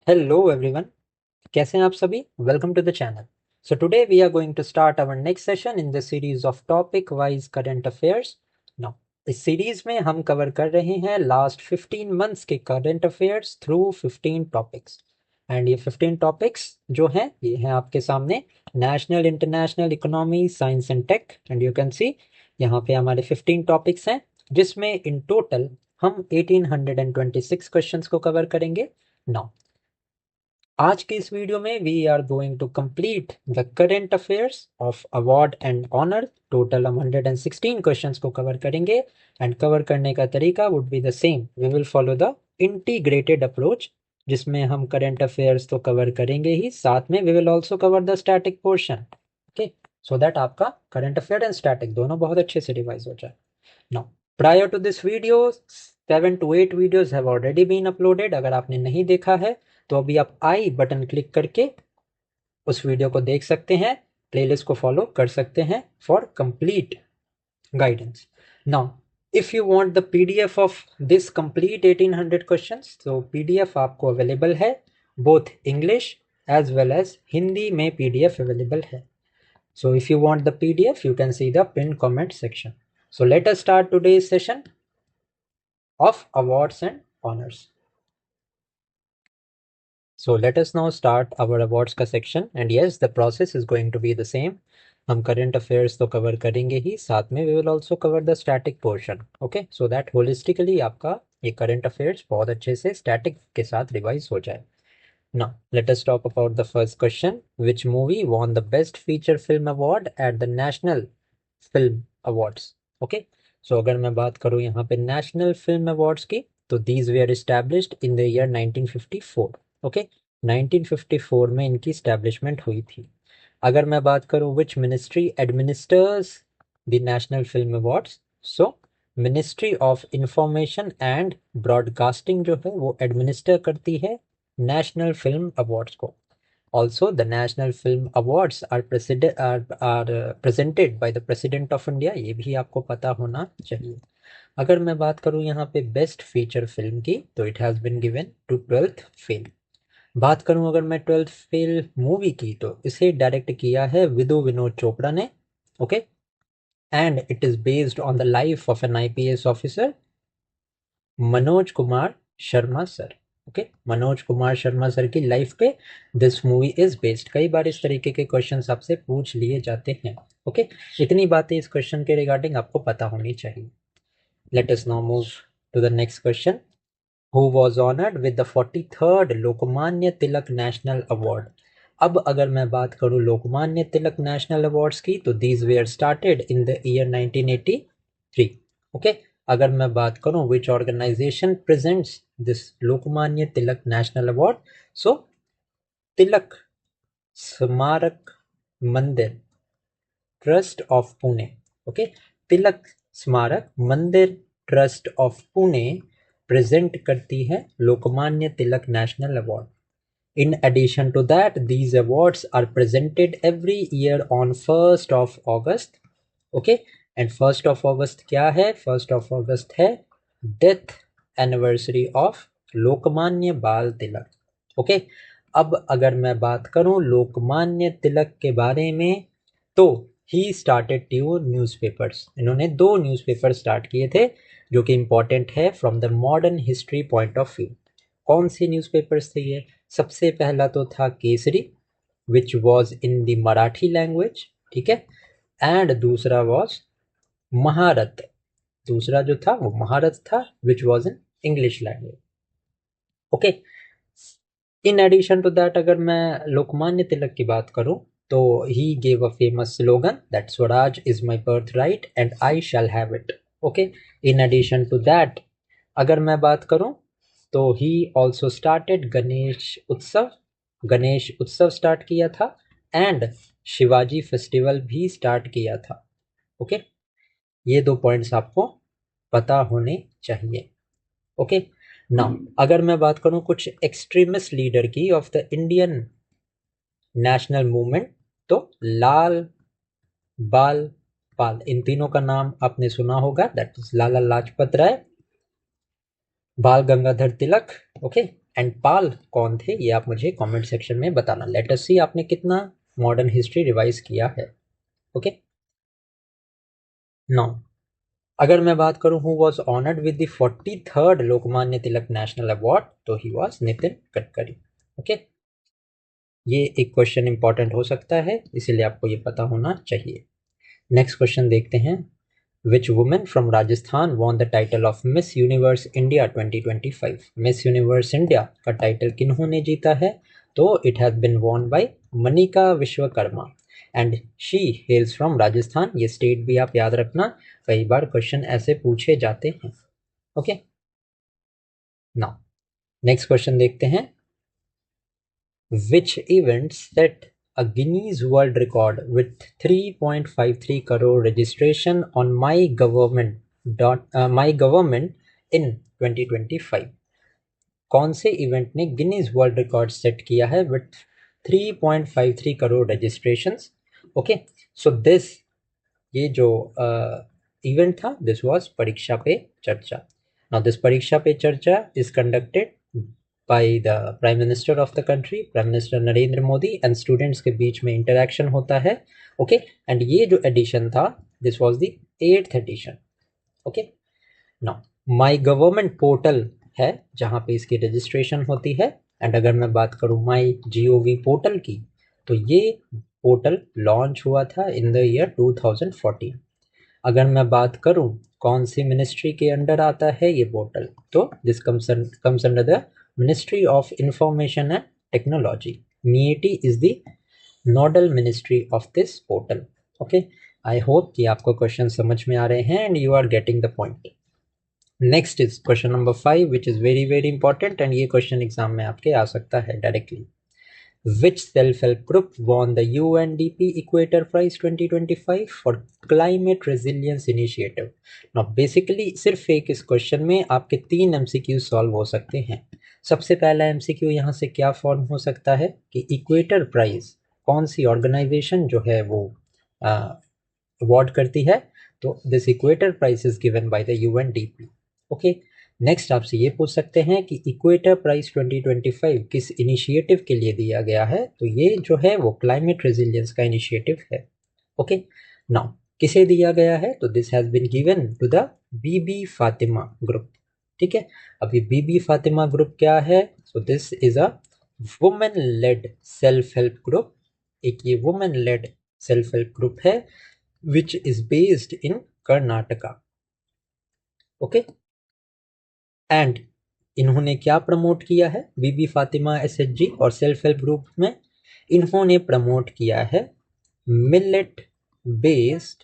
Hello everyone, कैसे हैं आप सभी? Welcome to the channel. So today we are going to start our next session in the series of topic wise current affairs. Now, इस series में हम cover कर रहे हैं लास्ट 15 मंथ्स के current affairs through 15 topics and ये 15 topics जो हैं ये हैं आपके सामने national international economy science and tech and you can see यहाँ पे हमारे 15 टॉपिक्स हैं जिसमें इन टोटल हम 1826 क्वेश्चंस को कवर करेंगे. नाउ आज के इस वीडियो में we are going to complete the current affairs of award and honour. Total हम 116 क्वेश्चंस को कवर करेंगे एंड कवर करने का तरीका would be the same. We will follow the integrated approach जिसमें हम करेंट अफेयर्स तो कवर करेंगे ही, साथ में we will also cover the static portion. Okay, so that आपका करंट अफेयर एंड स्टैटिक दोनों बहुत अच्छे से रिवाइज हो जाए. Now prior to this video 7 to 8 videos have already been uploaded. अगर आपने नहीं देखा है तो अभी आप आई बटन क्लिक करके उस वीडियो को देख सकते हैं, प्लेलिस्ट को फॉलो कर सकते हैं for complete guidance. Now if you want the PDF of this complete 1800 questions, तो पीडीएफ आपको अवेलेबल है both English as well as Hindi में पीडीएफ अवेलेबल है. So if you want the PDF, you can see the pinned comment section. So let us start today's session of awards and honors. So let us now start our awards का section and yes, the process is going to be the same. हम current affairs तो cover करेंगे ही, साथ में we will also cover the static portion. Okay, so that holistically आपका ये current affairs बहुत अच्छे से static के साथ revise हो जाए. Now, let us talk about the first question. Which movie won the Best Feature Film Award at the National Film Awards? Okay, so अगर मैं बात करूँ यहाँ पे National Film Awards की, तो these were established in the year 1954. Okay, 1954 में इनकी establishment हुई थी. अगर मैं बात करूँ which ministry administers the National Film Awards? So, Ministry of Information and Broadcasting जो है वो administer करती है National Film Awards को. Also, the National Film Awards are presented by the President of India. ये भी आपको पता होना चाहिए. अगर मैं बात करूँ यहाँ पे बेस्ट फीचर फिल्म की, तो it has been given to 12th fail. बात करूँ अगर मैं 12th फेल मूवी की, तो इसे डायरेक्ट किया है विनोद चोपड़ा ने. Okay, and it is based on the life of N IPS officer Manoj Kumar Sharma sir. Okay, Manoj Kumar Sharma sir की लाइफ पे दिस मूवी इज बेस्ड. कई बार इस तरीके के क्वेश्चंस आपसे पूछ लिए जाते हैं. ओके, इतनी बातें इस क्वेश्चन के रिगार्डिंग आपको पता होनी चाहिए. Let us now move to the next question. Who was honoured with the 43rd Lokmanya Tilak national award? अब अगर मैं बात करूं लोकमान्य तिलक नेशनल अवार्ड्स की, तो these were started in the year 1983. Okay, अगर मैं बात करूं which organization presents this Lokmanya Tilak national award, so Tilak Smarak Mandir trust of Pune. Okay, Tilak Smarak Mandir trust of Pune present करती है Lokmanya Tilak national award. In addition to that, these awards are presented every year on 1st of August. Okay, and 1st of August क्या है? 1st of August है death anniversary of Lokmanya बाल तिलक. Okay, अब अगर मैं बात करूं लोकमान्य तिलक के बारे में, तो ही स्टार्टेड 2 न्यूज़पेपर्स. इन्होंने 2 न्यूज़पेपर स्टार्ट किए थे जो कि इंपॉर्टेंट है from the modern history point of view. कौन से न्यूज़पेपर्स थे ये? सबसे पहला तो था केसरी विच was in the Marathi language. ठीक है, एंड दूसरा वॉज महारत. दूसरा जो था वो महारत था which was in English language. Okay, in addition to that अगर मैं लोकमान्य तिलक की बात करूं, तो he gave a famous slogan that Swaraj is my birth right and I shall have it. Okay, in addition to that अगर मैं बात करूं, तो ही ऑल्सो स्टार्टेड गणेश उत्सव स्टार्ट किया था एंड शिवाजी फेस्टिवल भी स्टार्ट किया था. ओके, ये 2 पॉइंट्स आपको पता होने चाहिए. ओके, नाउ अगर मैं बात करूं कुछ एक्सट्रीमिस्ट लीडर की of the Indian national movement, तो लाल बाल पाल, इन तीनों का नाम आपने सुना होगा. दैट इज लाला लाजपत राय, बाल गंगाधर तिलक, ओके, एंड पाल कौन थे ये आप मुझे कमेंट सेक्शन में बताना। लेट अस सी आपने कितना मॉडर्न हिस्ट्री रिवाइज किया है। ओके, नाउ अगर मैं बात करूं who was honoured with the 43rd Lokmanya Tilak national award, तो he was Nitin Gadkari. Okay, ये एक क्वेश्चन इंपॉर्टेंट हो सकता है, इसीलिए आपको ये पता होना चाहिए। नेक्स्ट क्वेश्चन देखते हैं। विच women from Rajasthan won the title of miss universe India 2025? Miss universe India का टाइटल किन्होंने जीता है? तो it has been won bye Manika Vishwakarma and she हेल्स from Rajasthan. ये स्टेट भी आप याद रखना, कई बार क्वेश्चन ऐसे पूछे जाते हैं। ओके, नाउ नेक्स्ट क्वेश्चन देखते हैं। Which event set a Guinness World Record with 3.53 crore registration on My Government in 2025? कौन से इवेंट ने गिनीज वर्ल्ड रिकॉर्ड सेट किया है with 3.53 crore registrations? Okay, so this, ये जो इवेंट था, दिस वाज परीक्षा पे चर्चा। नाउ दिस परीक्षा पे चर्चा is conducted by the prime minister of the country, prime minister Narendra Modi, and students के बीच में इंटरेक्शन होता है। ओके, एंड ये जो एडिशन था, this was the 8th edition. Okay, now my government portal है जहाँ पे इसकी रजिस्ट्रेशन होती है। एंड अगर मैं बात करूँ माई GOV पोर्टल की, तो ये पोर्टल लॉन्च हुआ था इन द ईयर 2014। अगर मैं बात करूं कौन सी मिनिस्ट्री के अंडर आता है ये पोर्टल, तो this comes under the ministry of information and technology. MeitY is the nodal ministry of this पोर्टल। ओके, आई होप कि आपको क्वेश्चन समझ में आ रहे हैं and you are getting the point. Next is question number 5 which is very very important, and ये क्वेश्चन एग्जाम में आपके आ सकता है directly. Which self-help group won the UNDP Equator Prize 2025 for Climate Resilience Initiative? Now basically सिर्फ एक इस question में आपके 3 MCQ सॉल्व हो सकते हैं। सबसे पहला MCQ यहाँ से क्या फॉर्म हो सकता है कि इक्वेटर प्राइज कौन सी ऑर्गेनाइजेशन जो है वो अवार्ड करती है, तो this equator prize is given by the UNDP। Okay, next आपसे ये पूछ सकते हैं कि इक्वेटर प्राइज 2025 किस इनिशिएटिव के लिए दिया गया है, तो ये जो है वो क्लाइमेट रेजिलियंस का इनिशिएटिव है। ओके, नाउ किसे दिया गया है, तो this has been given to the Bibi Fatima group. ठीक है, अभी बीबी फातिमा ग्रुप क्या है, so this is a women led self help group. एक ये women led self help group है which is based in Karnataka. Okay, and इन्होंने क्या प्रमोट किया है, बीबी फातिमा SHG और सेल्फ हेल्प ग्रुप में इन्होंने प्रमोट किया है millet based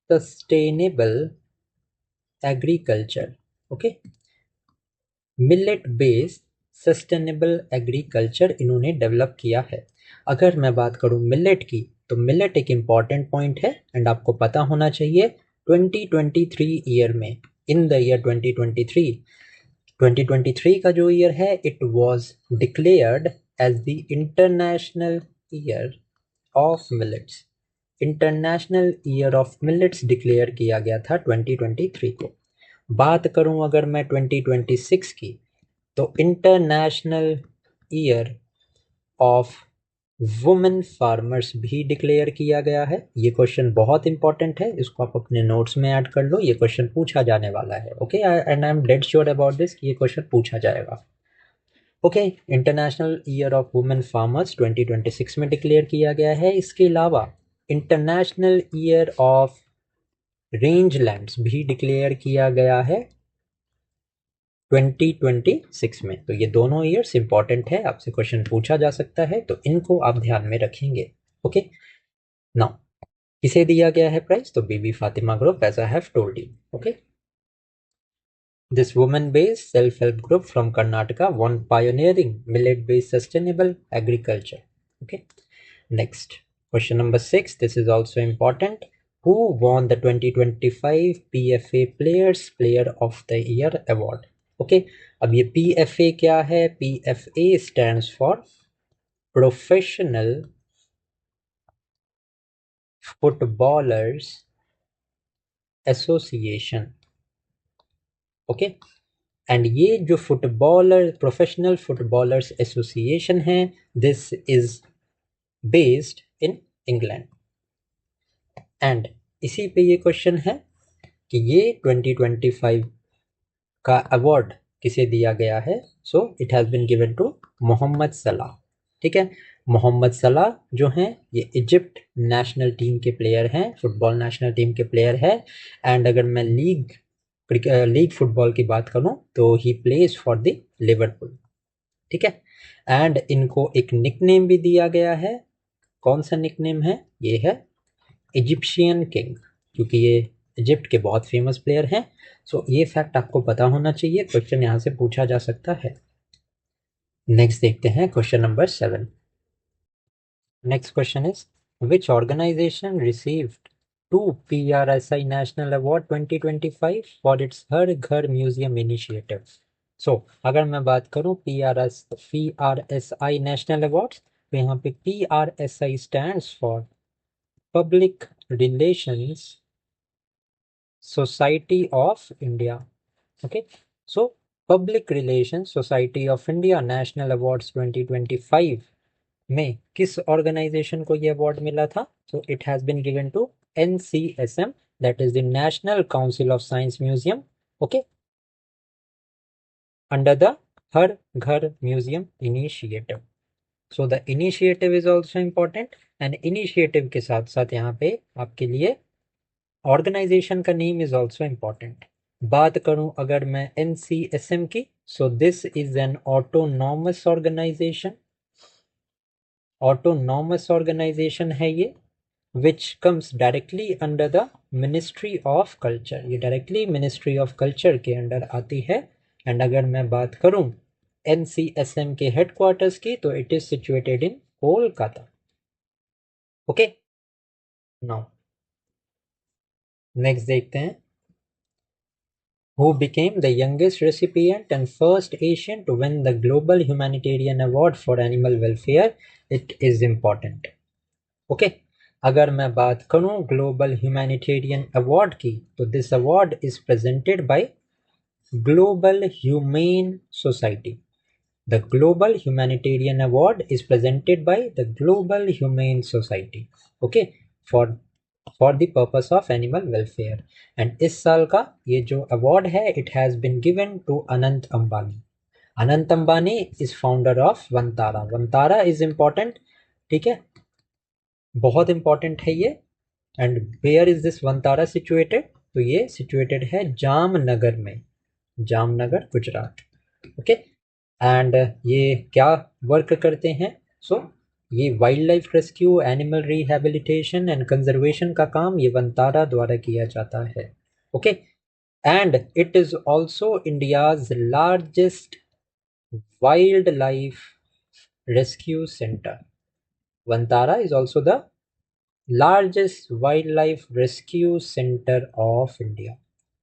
sustainable agriculture. Okay, millet based sustainable agriculture इन्होंने डेवलप किया है। अगर मैं बात करूं मिलेट की, तो मिलेट एक इम्पॉर्टेंट पॉइंट है एंड आपको पता होना चाहिए 2023 ईयर में, इन द ईयर 2023 का जो ईयर है, it was declared as the international year of millets. International year of millets declare किया गया था 2023 को। बात करूं अगर मैं 2026 की, तो international year of women farmers भी डिक्लेयर किया गया है। ये क्वेश्चन बहुत इंपॉर्टेंट है, इसको आप अपने नोट्स में ऐड कर लो, ये क्वेश्चन पूछा जाने वाला है। Okay, and I am dead sure about this कि ये क्वेश्चन पूछा जाएगा। Okay, international year of women farmers 2026 में डिक्लेयर किया गया है। इसके अलावा international year of range lands भी डिक्लेयर किया गया है 2026 में। तो ये दोनों ईयर्स इंपॉर्टेंट है, आपसे क्वेश्चन पूछा जा सकता है, तो इनको आप ध्यान में रखेंगे। ओके, नाउ किसे दिया गया है प्राइज, तो Bibi Fatima group, as I have told you. Okay, this women based self help group from Karnataka won pioneering millet based sustainable agriculture. Okay, next question number 6, this is also important. Who won the 2025 PFA players player of the year award? Okay, अब ये PFA क्या है, PFA stands for professional footballers association. Okay, and ये जो professional footballers association है, this is based in England. And इसी पे ये क्वेश्चन है कि ये 2025 का अवार्ड किसे दिया गया है। So it has been given to Mohamed Salah. ठीक है, मोहम्मद सलाह जो हैं ये इजिप्ट नेशनल टीम के प्लेयर हैं, फुटबॉल नेशनल टीम के प्लेयर है। एंड अगर मैं लीग फुटबॉल की बात करूं तो he plays for the Liverpool. ठीक है, एंड इनको एक निकनेम भी दिया गया है। कौन सा निकनेम है? ये है इजिप्शियन किंग, क्योंकि ये इजिप्ट के बहुत फेमस प्लेयर हैं। सो ये फैक्ट आपको पता होना चाहिए, क्वेश्चन यहाँ से पूछा जा सकता है। नेक्स्ट देखते हैं question number 7। Next question is which organisation received 2 PRSI national award 2025 for its Har Ghar museum initiative. सो अगर मैं बात करूं PRSI नेशनल अवार्ड्स, तो यहाँ पे PRSI stands for public relations society of India. Okay, so public relation society of India national awards 2025 में किस organization को ये अवार्ड मिला था? So it has been given to NCSM, that is the national council of science museum. Okay, under the Har Ghar museum initiative. So the initiative is also important, and initiative के साथ साथ यहाँ पे आपके लिए ऑर्गेनाइजेशन का नेम इज ऑल्सो इम्पॉर्टेंट। बात करूं अगर मैं NCSM की, so this is an autonomous organisation. Autonomous organisation है ये, which comes directly under the ministry of culture. ये डायरेक्टली मिनिस्ट्री ऑफ कल्चर के अंडर आती है। एंड अगर मैं बात करूं NCSM के हेडक्वार्टर्स की, तो it is situated in Kolkata. Okay, now next देखते हैं who became the youngest recipient and first Asian to win the Global Humanitarian Award for Animal Welfare. It is important. Okay, अगर मैं बात करूं ग्लोबल ह्यूमैनिटेरियन अवार्ड की, तो this award is presented bye global humane society. The Global Humanitarian Award is presented by the Global Humane Society, okay, for the purpose of animal welfare. And इस साल का ये जो अवार्ड है, it has been given to Anant Ambani. Anant Ambani is founder of Vantara. Vantara is important, ठीक है, बहुत important है ये। And where is this Vantara situated? तो ये सिचुएटेड है जामनगर में, जामनगर गुजरात। ओके, एंड ये क्या वर्क करते हैं? सो ये wild life rescue, animal rehabilitation and conservation का काम ये वंतारा द्वारा किया जाता है। Okay, and it is also India's largest wild life rescue centre. Vantara is also the largest wild life rescue centre of India.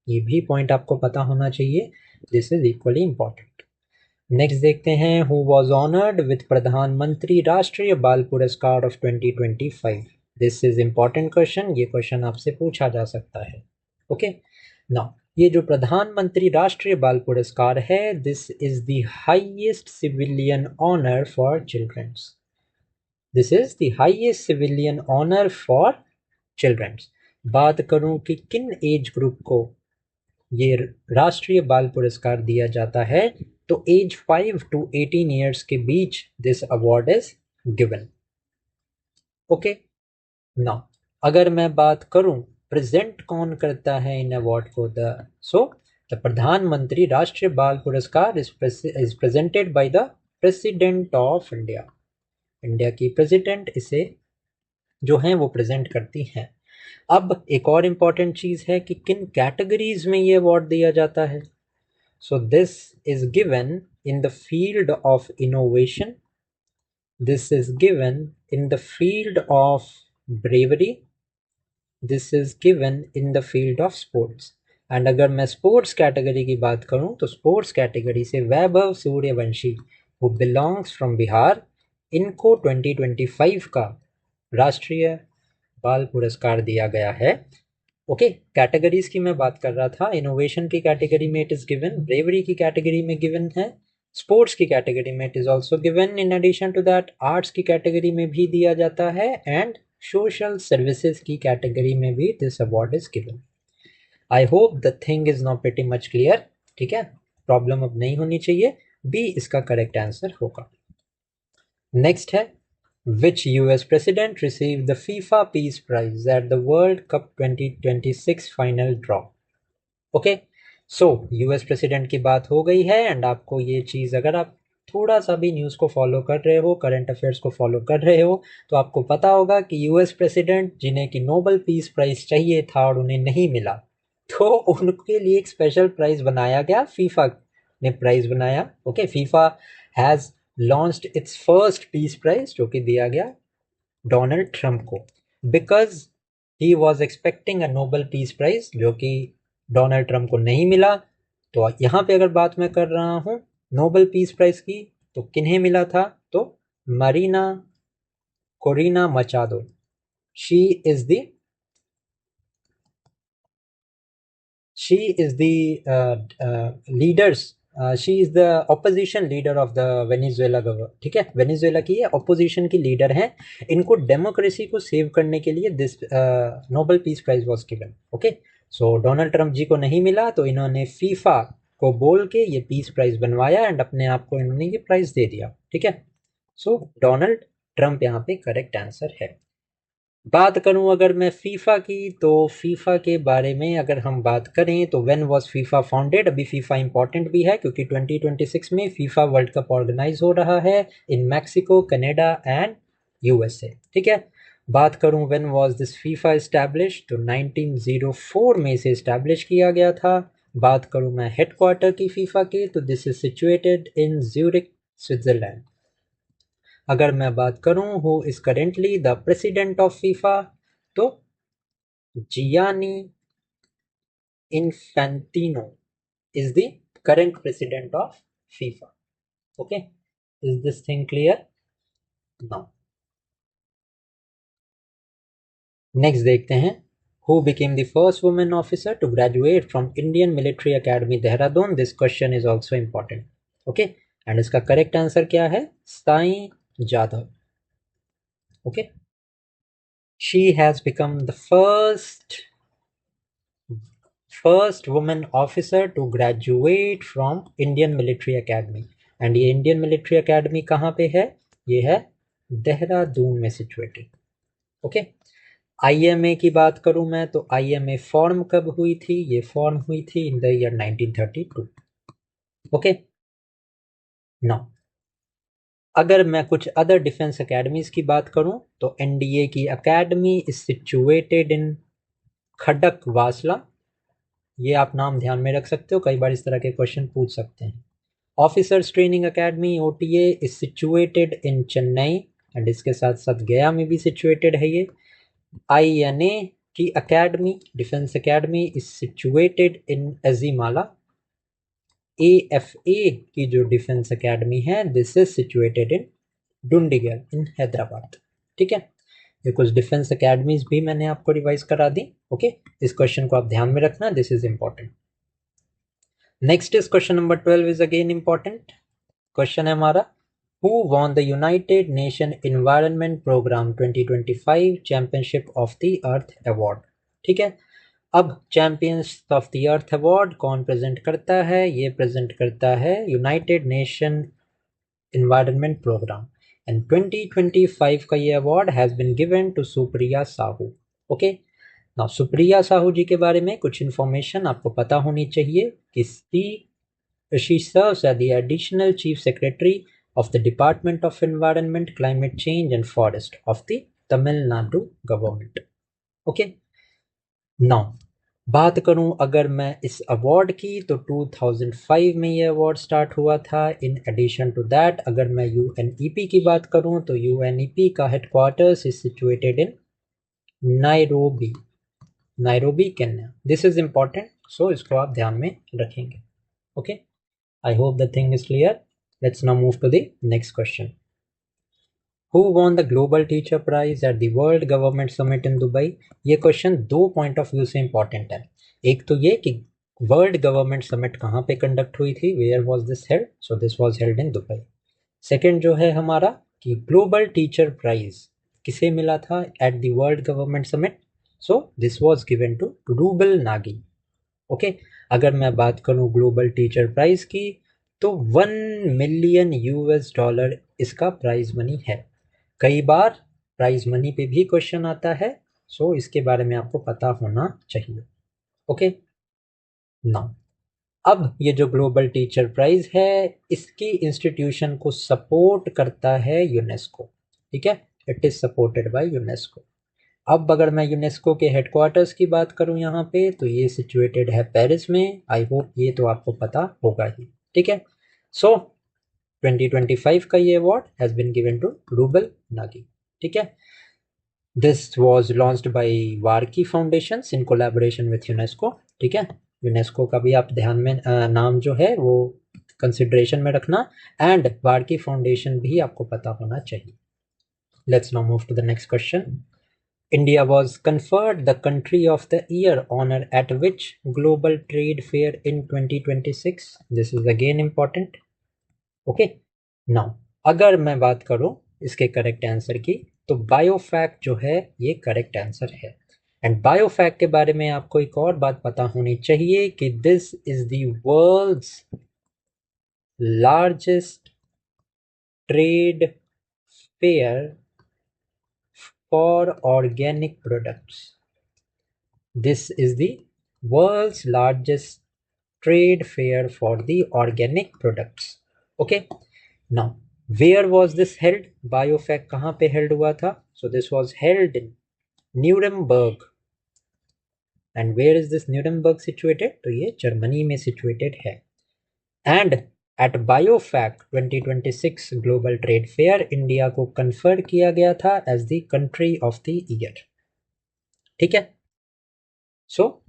ये भी पॉइंट आपको पता होना चाहिए, this is equally important. Next देखते हैं हु वाज ऑनर्ड विद प्रधानमंत्री राष्ट्रीय बाल पुरस्कार of 2025। This is important question, ये क्वेश्चन आपसे पूछा जा सकता है। ओके, नाउ ये जो प्रधानमंत्री राष्ट्रीय बाल पुरस्कार है, this is the highest civilian honour for childrens. This is the highest civilian honour for childrens. बात करूं कि किन एज ग्रुप को ये राष्ट्रीय बाल पुरस्कार दिया जाता है, तो एज 5 to 18 ईयर्स के बीच this award is given. Okay, now अगर मैं बात करूं प्रेजेंट कौन करता है इन अवार्ड को, द प्रधानमंत्री राष्ट्रीय बाल पुरस्कार is presented by the president of India. India की प्रेसिडेंट इसे जो हैं वो प्रेजेंट करती हैं। अब एक और इम्पॉर्टेंट चीज़ है कि किन कैटेगरीज में ये अवार्ड दिया जाता है। So this is given in the field of innovation, this is given in the field of bravery, this is given in the field of sports. And अगर मैं स्पोर्ट्स कैटेगरी की बात करूं, तो स्पोर्ट्स कैटेगरी से Vaibhav Suryavanshi who belongs from Bihar, इनको 2025 का राष्ट्रीय बाल पुरस्कार दिया गया है। ओके, कैटेगरीज की मैं बात कर रहा था। इनोवेशन की कैटेगरी में इट इज गिवन, ब्रेवरी की कैटेगरी में गिवन है, स्पोर्ट्स की कैटेगरी में it is also given. In addition to that arts की कैटेगरी में भी दिया जाता है एंड सोशल सर्विसेज की कैटेगरी में भी this award is given. I hope the thing is not pretty much clear. ठीक है, प्रॉब्लम अब नहीं होनी चाहिए। बी इसका करेक्ट आंसर होगा। नेक्स्ट है, which US president received the FIFA Peace Prize at the World Cup 2026 final draw? Okay, so US president की बात हो गई है एंड आपको ये चीज़, अगर आप थोड़ा सा भी न्यूज़ को फॉलो कर रहे हो, करंट अफेयर्स को फॉलो कर रहे हो, तो आपको पता होगा कि यूएस प्रेसिडेंट जिन्हें कि नोबेल पीस प्राइज चाहिए था और उन्हें नहीं मिला, तो उनके लिए एक स्पेशल प्राइज बनाया गया, फीफा ने प्राइज बनाया। Okay, FIFA has launched its first peace prize जो कि दिया गया डोनाल्ड ट्रंप को, because he was expecting a Nobel peace prize जो कि डोनाल्ड ट्रंप को नहीं मिला। तो यहाँ पे अगर बात मैं कर रहा हूँ नोबेल पीस प्राइज की, तो किन्हें मिला था? तो Marina Corina मचादो, she is the she is the leaders, she is the opposition leader of the Venezuela government. ठीक है, वेनेजुएला की ये ऑपोजिशन की लीडर हैं। इनको डेमोक्रेसी को सेव करने के लिए this Nobel peace prize was given. Okay, so Donald Trump ji को नहीं मिला तो इन्होंने फीफा को बोल के ये पीस प्राइज बनवाया एंड अपने आप को इन्होंने ये प्राइज दे दिया। ठीक है, सो डोनाल्ड ट्रंप यहाँ पे करेक्ट आंसर है। बात करूं अगर मैं फीफा की, तो फीफा के बारे में अगर हम बात करें तो व्हेन वाज फीफा फाउंडेड, अभी फीफा इंपॉर्टेंट भी है क्योंकि 2026 में फीफा वर्ल्ड कप ऑर्गेनाइज हो रहा है इन मैक्सिको, कनाडा एंड यूएसए। ठीक है, बात करूं when was this FIFA establish, तो 1904 में इसे एस्टैब्लिश किया गया था। बात करूं मैं हेडक्वार्टर की फीफा की, तो this is situated in Zurich, Switzerland. अगर मैं बात करूं who is currently the president of FIFA, तो Gianni Infantino is the current president of FIFA. Okay, is this thing clear? Now next देखते हैं, who became the first woman officer to graduate from Indian Military Academy Dehradun? This question is also important. Okay, and इसका correct answer क्या है? Sai Jadhav. Okay, she has become the first woman officer to graduate from Indian Military Academy। And ये Indian military academy कहाँ पे है? ये है देहरादून में सिचुएटेड। ओके, आईएमए की बात करूं मैं, तो आईएमए फॉर्म कब हुई थी? ये फॉर्म हुई थी in the year 1932। Okay, now अगर मैं कुछ अदर डिफेंस अकेडमीज की बात करूं, तो एनडीए की अकेडमी इज सिचुएटेड इन खडक वासला। ये आप नाम ध्यान में रख सकते हो, कई बार इस तरह के क्वेश्चन पूछ सकते हैं। Officers training academy OTA is situated in Chennai and इसके साथ साथ गया में भी सिचुएटेड है ये। आईएनए की academy, defence academy is situated in Ezhimala. AFA की जो डिफेंस अकेडमी है, this is situated in Dundigal in Hyderabad. ठीक है, ये कुछ डिफेंस अकेडमीज भी मैंने आपको रिवाइज करा दी। ओके, इस क्वेश्चन को आप ध्यान में रखना, this is important. Next is question number 12 is again important question है हमारा। Who won the United Nations Environment Program 2025 Championship of the Earth Award? ठीक है, अब Champions of the Earth award कौन प्रेजेंट करता है? ये प्रेजेंट करता है United Nation Environment Programme and 2025 का ये award has been given to Supriya Sahu. Okay, now Supriya Sahu ji के बारे में कुछ इन्फॉर्मेशन आपको पता होनी चाहिए कि she serves as the additional chief secretary of the Department of Environment, Climate Change and Forest of the Tamil Nadu government. Okay, now बात करूं अगर मैं इस अवार्ड की, तो 2005 में ये अवार्ड स्टार्ट हुआ था। इन एडिशन टू दैट अगर मैं यूएनईपी की बात करूं, तो यूएनईपी का headquarters is situated in Nairobi, Nairobi Kenya. This is important, so इसको आप ध्यान में रखेंगे। Okay, I hope the thing is clear. Let's now move to the next question. Who won the global teacher prize at the world government summit in Dubai? ये question दो point of view से important है। एक तो ये कि world government summit कहाँ पे कंडक्ट हुई थी, where was this held? So this was held in Dubai. Second जो है हमारा कि ग्लोबल टीचर प्राइज किसे मिला था at the world government summit? So this was given to rouble Nagi. Okay, अगर मैं बात करूं ग्लोबल टीचर प्राइज की तो 1 मिलियन US डॉलर इसका प्राइज मनी है। कई बार प्राइज मनी पे भी क्वेश्चन आता है, सो इसके बारे में आपको पता होना चाहिए। ओके, नाउ अब ये जो ग्लोबल टीचर प्राइज है इसकी इंस्टीट्यूशन को सपोर्ट करता है यूनेस्को। ठीक है, it is supported by UNESCO. अब अगर मैं यूनेस्को के हेडक्वार्टर्स की बात करूं यहाँ पे तो ये सिचुएटेड है पेरिस में। आई होप ये तो आपको पता होगा ही। ठीक है, सो 2025 का ये award has been given to rouble Nagi. ठीक है, this was launched by Varkey Foundation in collaboration with UNESCO. ठीक है, यूनेस्को का भी आप ध्यान में नाम जो है वो कंसिडरेशन में रखना, एंड वार्की फाउंडेशन भी आपको पता होना चाहिए। Let's now move to the next question. India was conferred the Country of the Year honor at which Global Trade Fair in 2026? This is again important. Okay. Now, अगर मैं बात करूं इसके करेक्ट आंसर की तो बायोफैक्ट जो है ये करेक्ट आंसर है। एंड बायोफैक्ट के बारे में आपको एक और बात पता होनी चाहिए कि this is the world's largest trade fair for organic products. This is the world's largest trade fair for the organic products. Okay. Now, where was this held? Biofact कहाँ पे held हुआ था? So this was held in Nuremberg. And where is this Nuremberg situated? तो ये Germany में situated है। And at Biofact 2026 Global Trade Fair, India को confer किया गया था as the country of the year. ठीक है, सो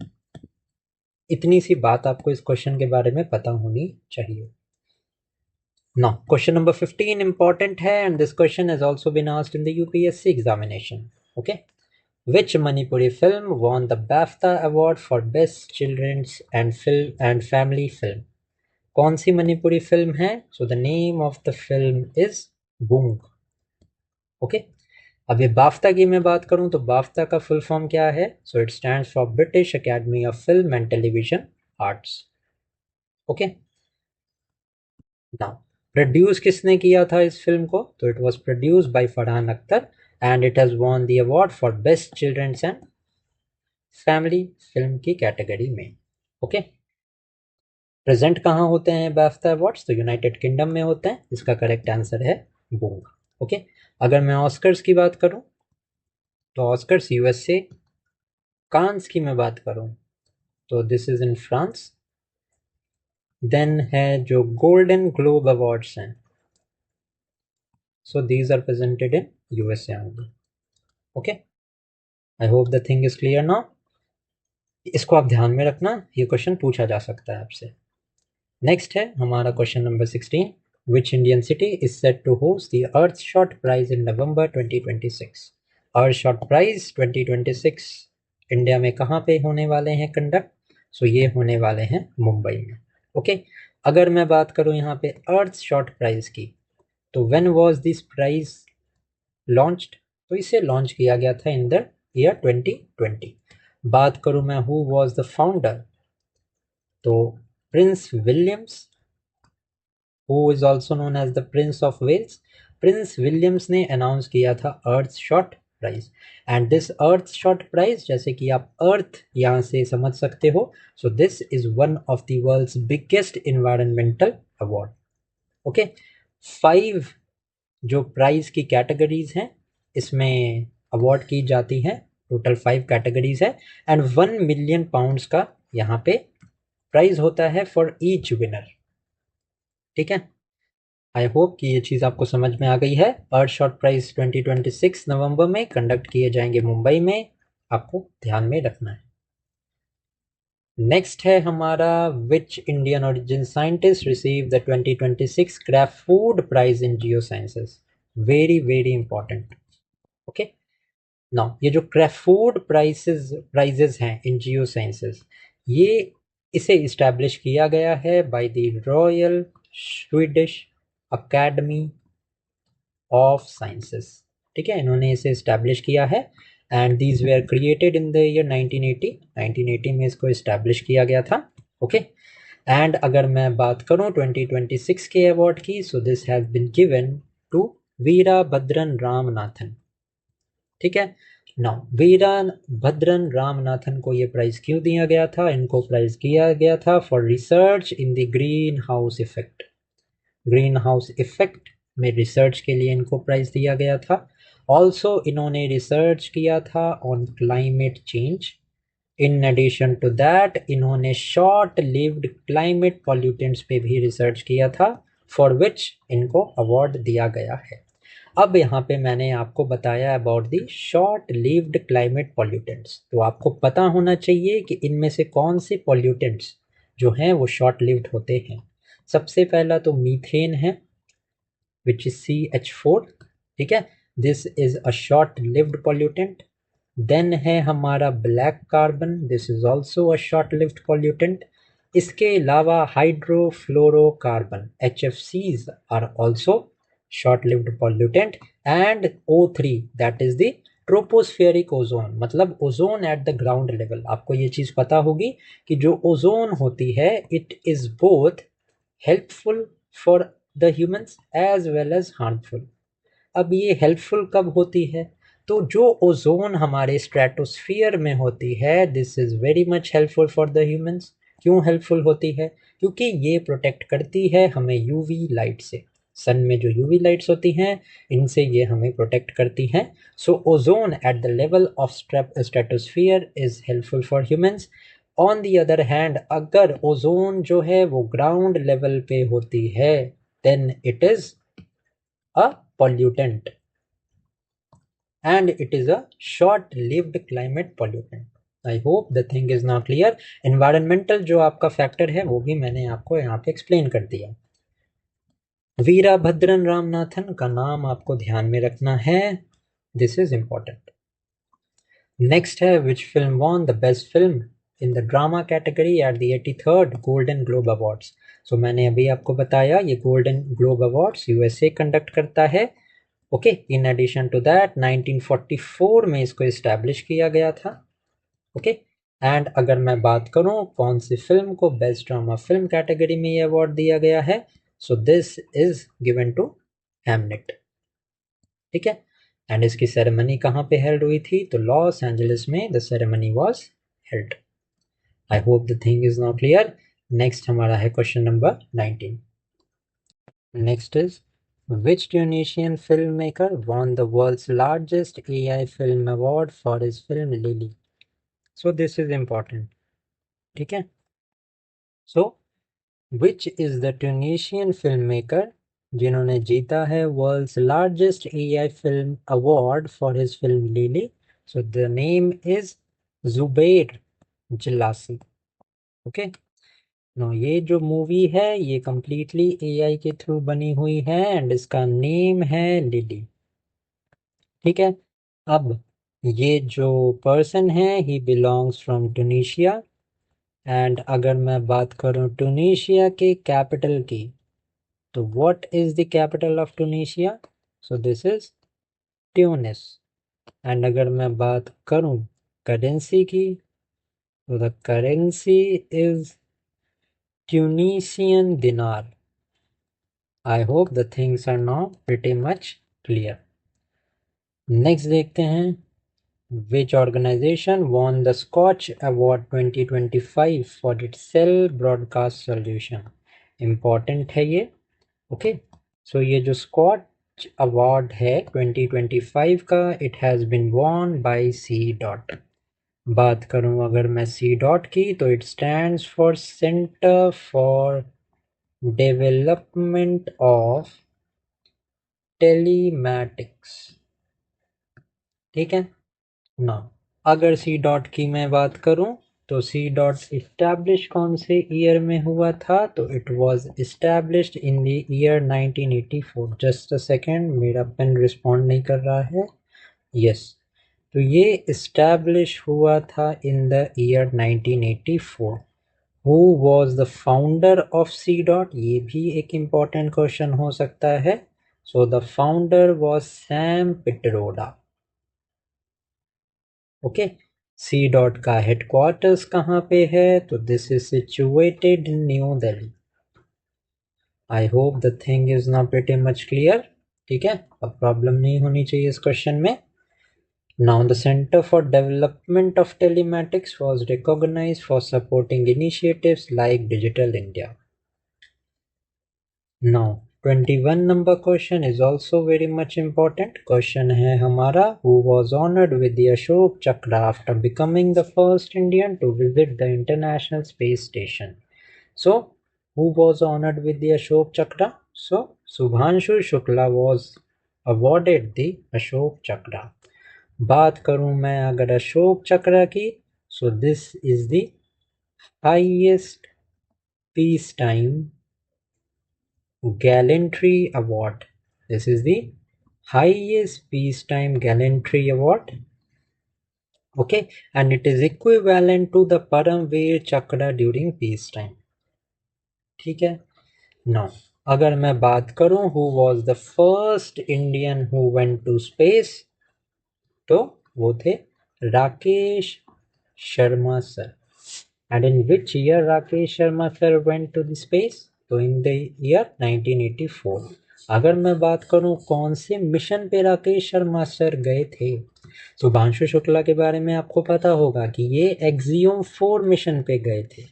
इतनी सी बात आपको इस क्वेश्चन के बारे में पता होनी चाहिए। नाउ क्वेश्चन नंबर 15 इंपॉर्टेंट है, and this question has also been asked in the UPSC examination. Okay, which Manipuri film won the BAFTA award for best children's and family film? कौन सी मणिपुरी फिल्म है? So the name of the film is Boong. Okay, अब ये बाफ्ता की मैं बात करूं तो बाफ्ता का फुल फॉर्म क्या है? So it stands for British academy of film and television arts. Okay, now produce किसने किया था इस फिल्म को? तो it was produced bye Farhan Akhtar and it has won the award for best children's and family film की category में। Okay, present कहाँ होते हैं बाफ्ता अवार्ड्स? तो यूनाइटेड किंगडम में होते हैं। इसका करेक्ट आंसर है बूंग। ओके, अगर मैं ऑस्कर्स की बात करूं तो ऑस्कर्स यूएसए। कांस की मैं बात करूं तो this is in France. Then है जो गोल्डन ग्लोब अवार्ड्स हैं, so these are presented in USA only. Okay, I hope the thing is clear now. इसको आप ध्यान में रखना, ये क्वेश्चन पूछा जा सकता है आपसे। नेक्स्ट है हमारा question number 16। Which Indian city is set to host the Earthshot Prize in November 2026? Earthshot Prize 2026 India में कहाँ पे होने वाले हैं कंडक्ट? सो ये होने वाले हैं मुंबई में। ओके, अगर मैं बात करूँ यहाँ पे अर्थशॉट प्राइज की तो when was this prize launched? तो इसे लॉन्च किया गया था इन द ईयर 2020। बात करूँ मैं हु वाज द फाउंडर, तो prince Williams, who is also known as the prince of Wales. Prince Williams ने अनाउंस किया था Earthshot prize. And this Earthshot prize, जैसे कि आप अर्थ यहाँ से समझ सकते हो, so this is one of the world's biggest environmental award. Okay, 5 जो प्राइज की कैटेगरीज हैं इसमें अवार्ड की जाती हैं। टोटल 5 कैटेगरीज है एंड 1 मिलियन पाउंड्स का यहाँ पे प्राइज होता है फॉर ईच विनर। ठीक है, आई होप कि ये चीज़ आपको समझ में आ गई है। अर्थशॉट प्राइज 2026 नवंबर में कंडक्ट किए जाएंगे मुंबई में, आपको ध्यान में रखना है। नेक्स्ट है हमारा which Indian origin scientist receive the 2026 craft food prize in geo sciences? Very very important. Okay, now ये जो क्रेफोर्ड प्राइजेस हैं इन जियो साइंसेस, ये इसे इस्टेब्लिश किया गया है by the royal Swedish academy of sciences. ठीक है, इन्होंने इसे इस्टेब्लिश किया है and these where created in the year 1980। 1980 में इसको इस्टेब्लिश किया गया था। ओके, एंड अगर मैं बात करूं 2026 के अवार्ड की, so this has been given to Veerabhadran Ramanathan. ठीक है, नाउ वीरभद्रन रामनाथन को ये प्राइज क्यों दिया गया था? इनको प्राइज किया गया था for research in the green house effect. Green house effect में रिसर्च के लिए इनको प्राइज दिया गया था। ऑल्सो इन्होंने रिसर्च किया था on climate change. In addition to that इन्होंने शॉर्ट लिव्ड क्लाइमेट पॉल्यूटेंट्स पे भी रिसर्च किया था, फॉर विच इनको अवार्ड दिया गया है। अब यहाँ पे मैंने आपको बताया about the short lived climate pollutants, तो आपको पता होना चाहिए कि इनमें से कौन से पॉल्यूटेंट्स जो हैं वो शॉर्ट लिव्ड होते हैं। सबसे पहला तो मीथेन है, विच इज CH4। ठीक है, this is a short lived pollutant. Then है हमारा black carbon, this is also a short lived pollutant. इसके अलावा hydrofluorocarbon HFCs are also short lived pollutant. And O3 that is the tropospheric ozone, मतलब ozone at the ground level. आपको ये चीज़ पता होगी कि जो ओजोन होती है it is both helpful for the humans as well as harmful. अब ये हेल्पफुल कब होती है? तो जो ओजोन हमारे स्ट्रेटोस्फियर में होती है, this is very much helpful for the humans. क्यों हेल्पफुल होती है? क्योंकि ये प्रोटेक्ट करती है हमें यूवी लाइट से। सन में जो यूवी लाइट्स होती हैं, इनसे ये हमें प्रोटेक्ट करती हैं। So ozone at the level of stratosphere is helpful for humans. On the other hand अगर ओजोन जो है वो ग्राउंड लेवल पे होती है, then it is a pollutant and it is a short lived climate pollutant. I hope the thing is now clear. Environmental जो आपका factor है वो भी मैंने आपको यहाँ पे एक्सप्लेन कर दिया। वीरभद्रन रामनाथन का नाम आपको ध्यान में रखना है, दिस इज इंपॉर्टेंट। नेक्स्ट है which film won the best film in the drama category at the 83rd Golden globe awards. सो मैंने अभी आपको बताया ये Golden globe awards USA conduct करता है। Okay, in addition to that 1944 में इसको इस्टेब्लिश किया गया था। ओके, एंड अगर मैं बात करूं कौन सी फिल्म को बेस्ट ड्रामा फिल्म कैटेगरी में ये अवार्ड दिया गया है, so this is given to Hamnet. ठीक है, एंड इसकी सेरेमनी कहाँ पे हेल्ड हुई थी? तो लॉस एंजलिस में the ceremony was held. I hope the thing is now clear. Next हमारा है question number 19। Next is which Tunisian filmmaker won the world's largest AI film award for his film Lily? So this is important. ठीक है, so which is the Tunisian filmmaker जिन्होंने जीता है world's largest AI film award for his film Lily? So the name is Zubair Jilasi. Okay, now ये जो movie है ये completely AI के थ्रू बनी हुई है एंड इसका नेम है लिली। ठीक है, अब ये जो पर्सन है he belongs from Tunisia and अगर मैं बात करूं टूनिशिया के कैपिटल की, तो what is the capital of Tunisia? So this is Tunis. And अगर मैं बात करूं करेंसी की, तो the currency is Tunisian dinar. I hope the things are now pretty much clear. Next देखते हैं which organization won the Scotch Award 2025 for its cell broadcast solution? Important है ये। ओके, सो ये जो स्कॉच अवार्ड है 2025 का, it has been won by C DOT. बात करूं अगर मैं सी डॉट की, तो it stands for centre for development of telematics. ठीक है ना, अगर सी डॉट की मैं बात करूं, तो सी डॉट इस्टेब्लिश कौन से ईयर में हुआ था? तो it was established in the year 1984। Just a second, मेरा पेन रिस्पॉन्ड नहीं कर रहा है। यस, तो ये इस्टेब्लिश हुआ था in the year 1984। Who was the founder of C DOT? ये भी एक इम्पॉर्टेंट क्वेश्चन हो सकता है। So the founder was Sam Pitroda. Okay, C DOT का हेडक्वार्टर्स कहाँ पे है? तो this is situated in new Delhi. I hope the thing is now pretty much clear. ठीक है, अब प्रॉब्लम नहीं होनी चाहिए इस क्वेश्चन में। Now the Center for Development of Telematics was recognized for supporting initiatives like Digital India. Now 21 number question is also very much important. Question है हमारा, who was honored with the Ashok Chakra after becoming the first Indian to visit the International Space Station? So who was honored with the Ashok Chakra? So Subhanshu Shukla was awarded the Ashok Chakra. बात करूं मैं अगर अशोक चक्र की, so this is the highest peace time gallantry award. This is the highest peacetime gallantry award. Okay, and it is equivalent to the Paramveer Chakra during peacetime. ठीक है. Now अगर मैं बात करूं who was the first Indian who went to space, तो वो थे Rakesh Sharma sir. And in which year Rakesh Sharma sir went to the space? तो in the year 1984. अगर मैं बात करूं कौन से मिशन पे राकेश शर्मा सर गए थे, सुभांशु शुक्ला के बारे में आपको पता होगा कि ये एक्सियोम 4 मिशन पे गए थे.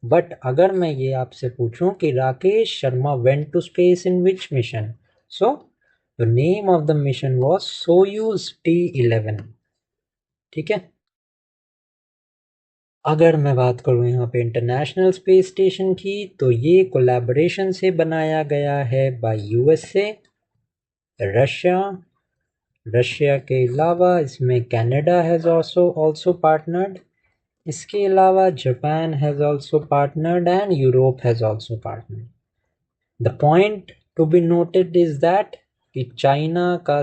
बट अगर मैं ये आपसे पूछूं कि Rakesh Sharma went to space in which mission, so the name of the mission was Soyuz T11. ठीक है. अगर मैं बात करूँ यहाँ पे इंटरनेशनल स्पेस स्टेशन की, तो ये कोलैबोरेशन से बनाया गया है बाय यूएसए, रशिया. रशिया के अलावा इसमें कनाडा हैज़ ऑल्सो पार्टनर्ड. इसके अलावा Japan has also partnered and Europe has also partnered. The point to be noted is that कि चाइना का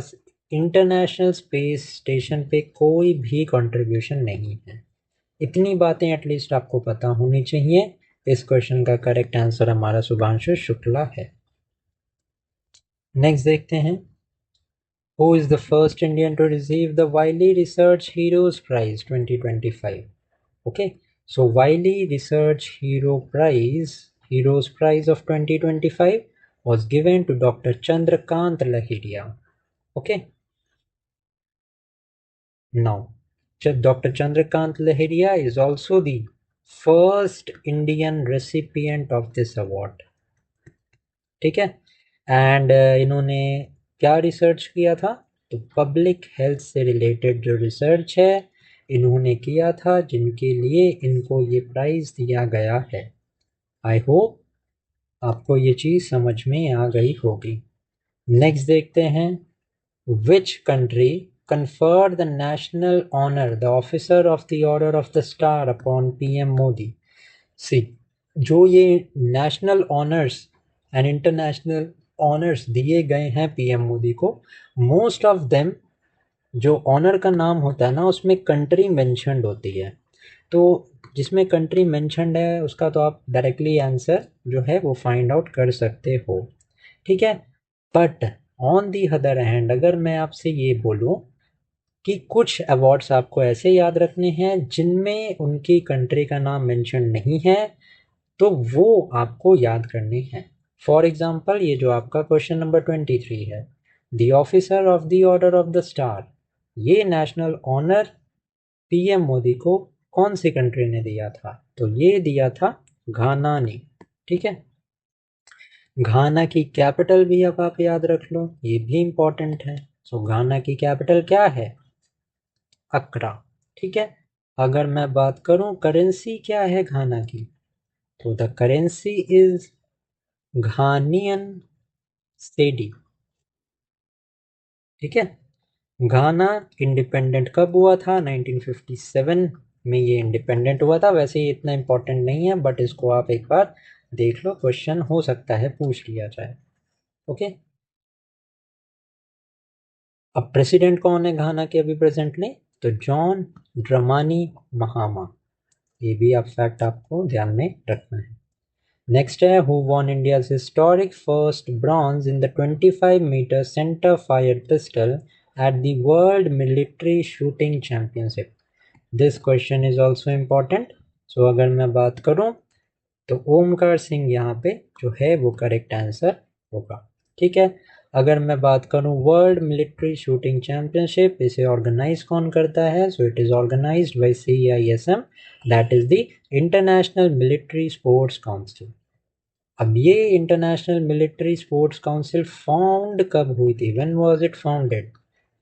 इंटरनेशनल स्पेस स्टेशन पे कोई भी कंट्रीब्यूशन नहीं है. इतनी बातें एटलीस्ट आपको पता होनी चाहिए. इस क्वेश्चन का करेक्ट आंसर हमारा शुभांशु शुक्ला है. नेक्स्ट देखते हैं, who is the first Indian to receive the Wiley Research Heroes Prize 2025. Okay, so Wiley Research Heroes Prize of 2025 was given to Dr. Chandrakant Lahiria. Okay, now Dr. Chandrakant Lahiria is also the first Indian recipient of this award. ठीक है. And इन्होंने क्या research किया था? तो public health से related जो research है इन्होंने किया था, जिनके लिए इनको ये प्राइज दिया गया है. आई होप आपको ये चीज़ समझ में आ गई होगी. नेक्स्ट देखते हैं, which country conferred the national honor, the officer of the order of the star upon PM Modi. See, जो ये national honours and international honours दिए गए हैं पीएम मोदी को, मोस्ट ऑफ देम जो ऑनर का नाम होता है ना उसमें कंट्री मेंशन्ड होती है. तो जिसमें कंट्री मेंशन्ड है उसका तो आप डायरेक्टली आंसर जो है वो फाइंड आउट कर सकते हो. ठीक है. But on the other hand अगर मैं आपसे ये बोलूँ कि कुछ अवार्ड्स आपको ऐसे याद रखने हैं जिनमें उनकी कंट्री का नाम मेंशन नहीं है, तो वो आपको याद करने हैं. फॉर एग्जाम्पल ये जो आपका क्वेश्चन नंबर 23 है, the officer of the Order of the star, ये नेशनल ऑनर पीएम मोदी को कौन सी कंट्री ने दिया था? तो ये दिया था घाना ने. ठीक है. घाना की कैपिटल भी अब आप याद रख लो, ये भी इंपॉर्टेंट है. सो घाना की कैपिटल क्या है? अक्रा. ठीक है. अगर मैं बात करूं करेंसी क्या है घाना की, तो द करेंसी इज घानियन सेडी. ठीक है. घाना इंडिपेंडेंट कब हुआ था? 1957. में ये इंडिपेंडेंट हुआ था। वैसे ये इतना इम्पोर्टेंट नहीं है, बट इसको आप एक बार देख लो, क्वेश्चन हो सकता है पूछ लिया जाए। ओके, अब प्रेसिडेंट कौन है घाना के अभी प्रेजेंटली? तो जॉन ड्रमानी महामा। ये भी आप फैक्ट आपको ध्यान में रखना है। नेक्स्ट है, who won India's historic first bronze in the 25-meter centre fire pistol at the World military shooting Championship? This question is also important. So अगर मैं बात करूं तो ओमकार सिंह यहाँ पे जो है वो करेक्ट आंसर होगा। ठीक है, अगर मैं बात करूं वर्ल्ड मिलिट्री शूटिंग चैंपियनशिप, इसे ऑर्गेनाइज कौन करता है? So it is organised by CISM, that is the international military sports council. अब ये international military sports council found कब हुई थी? When was it founded?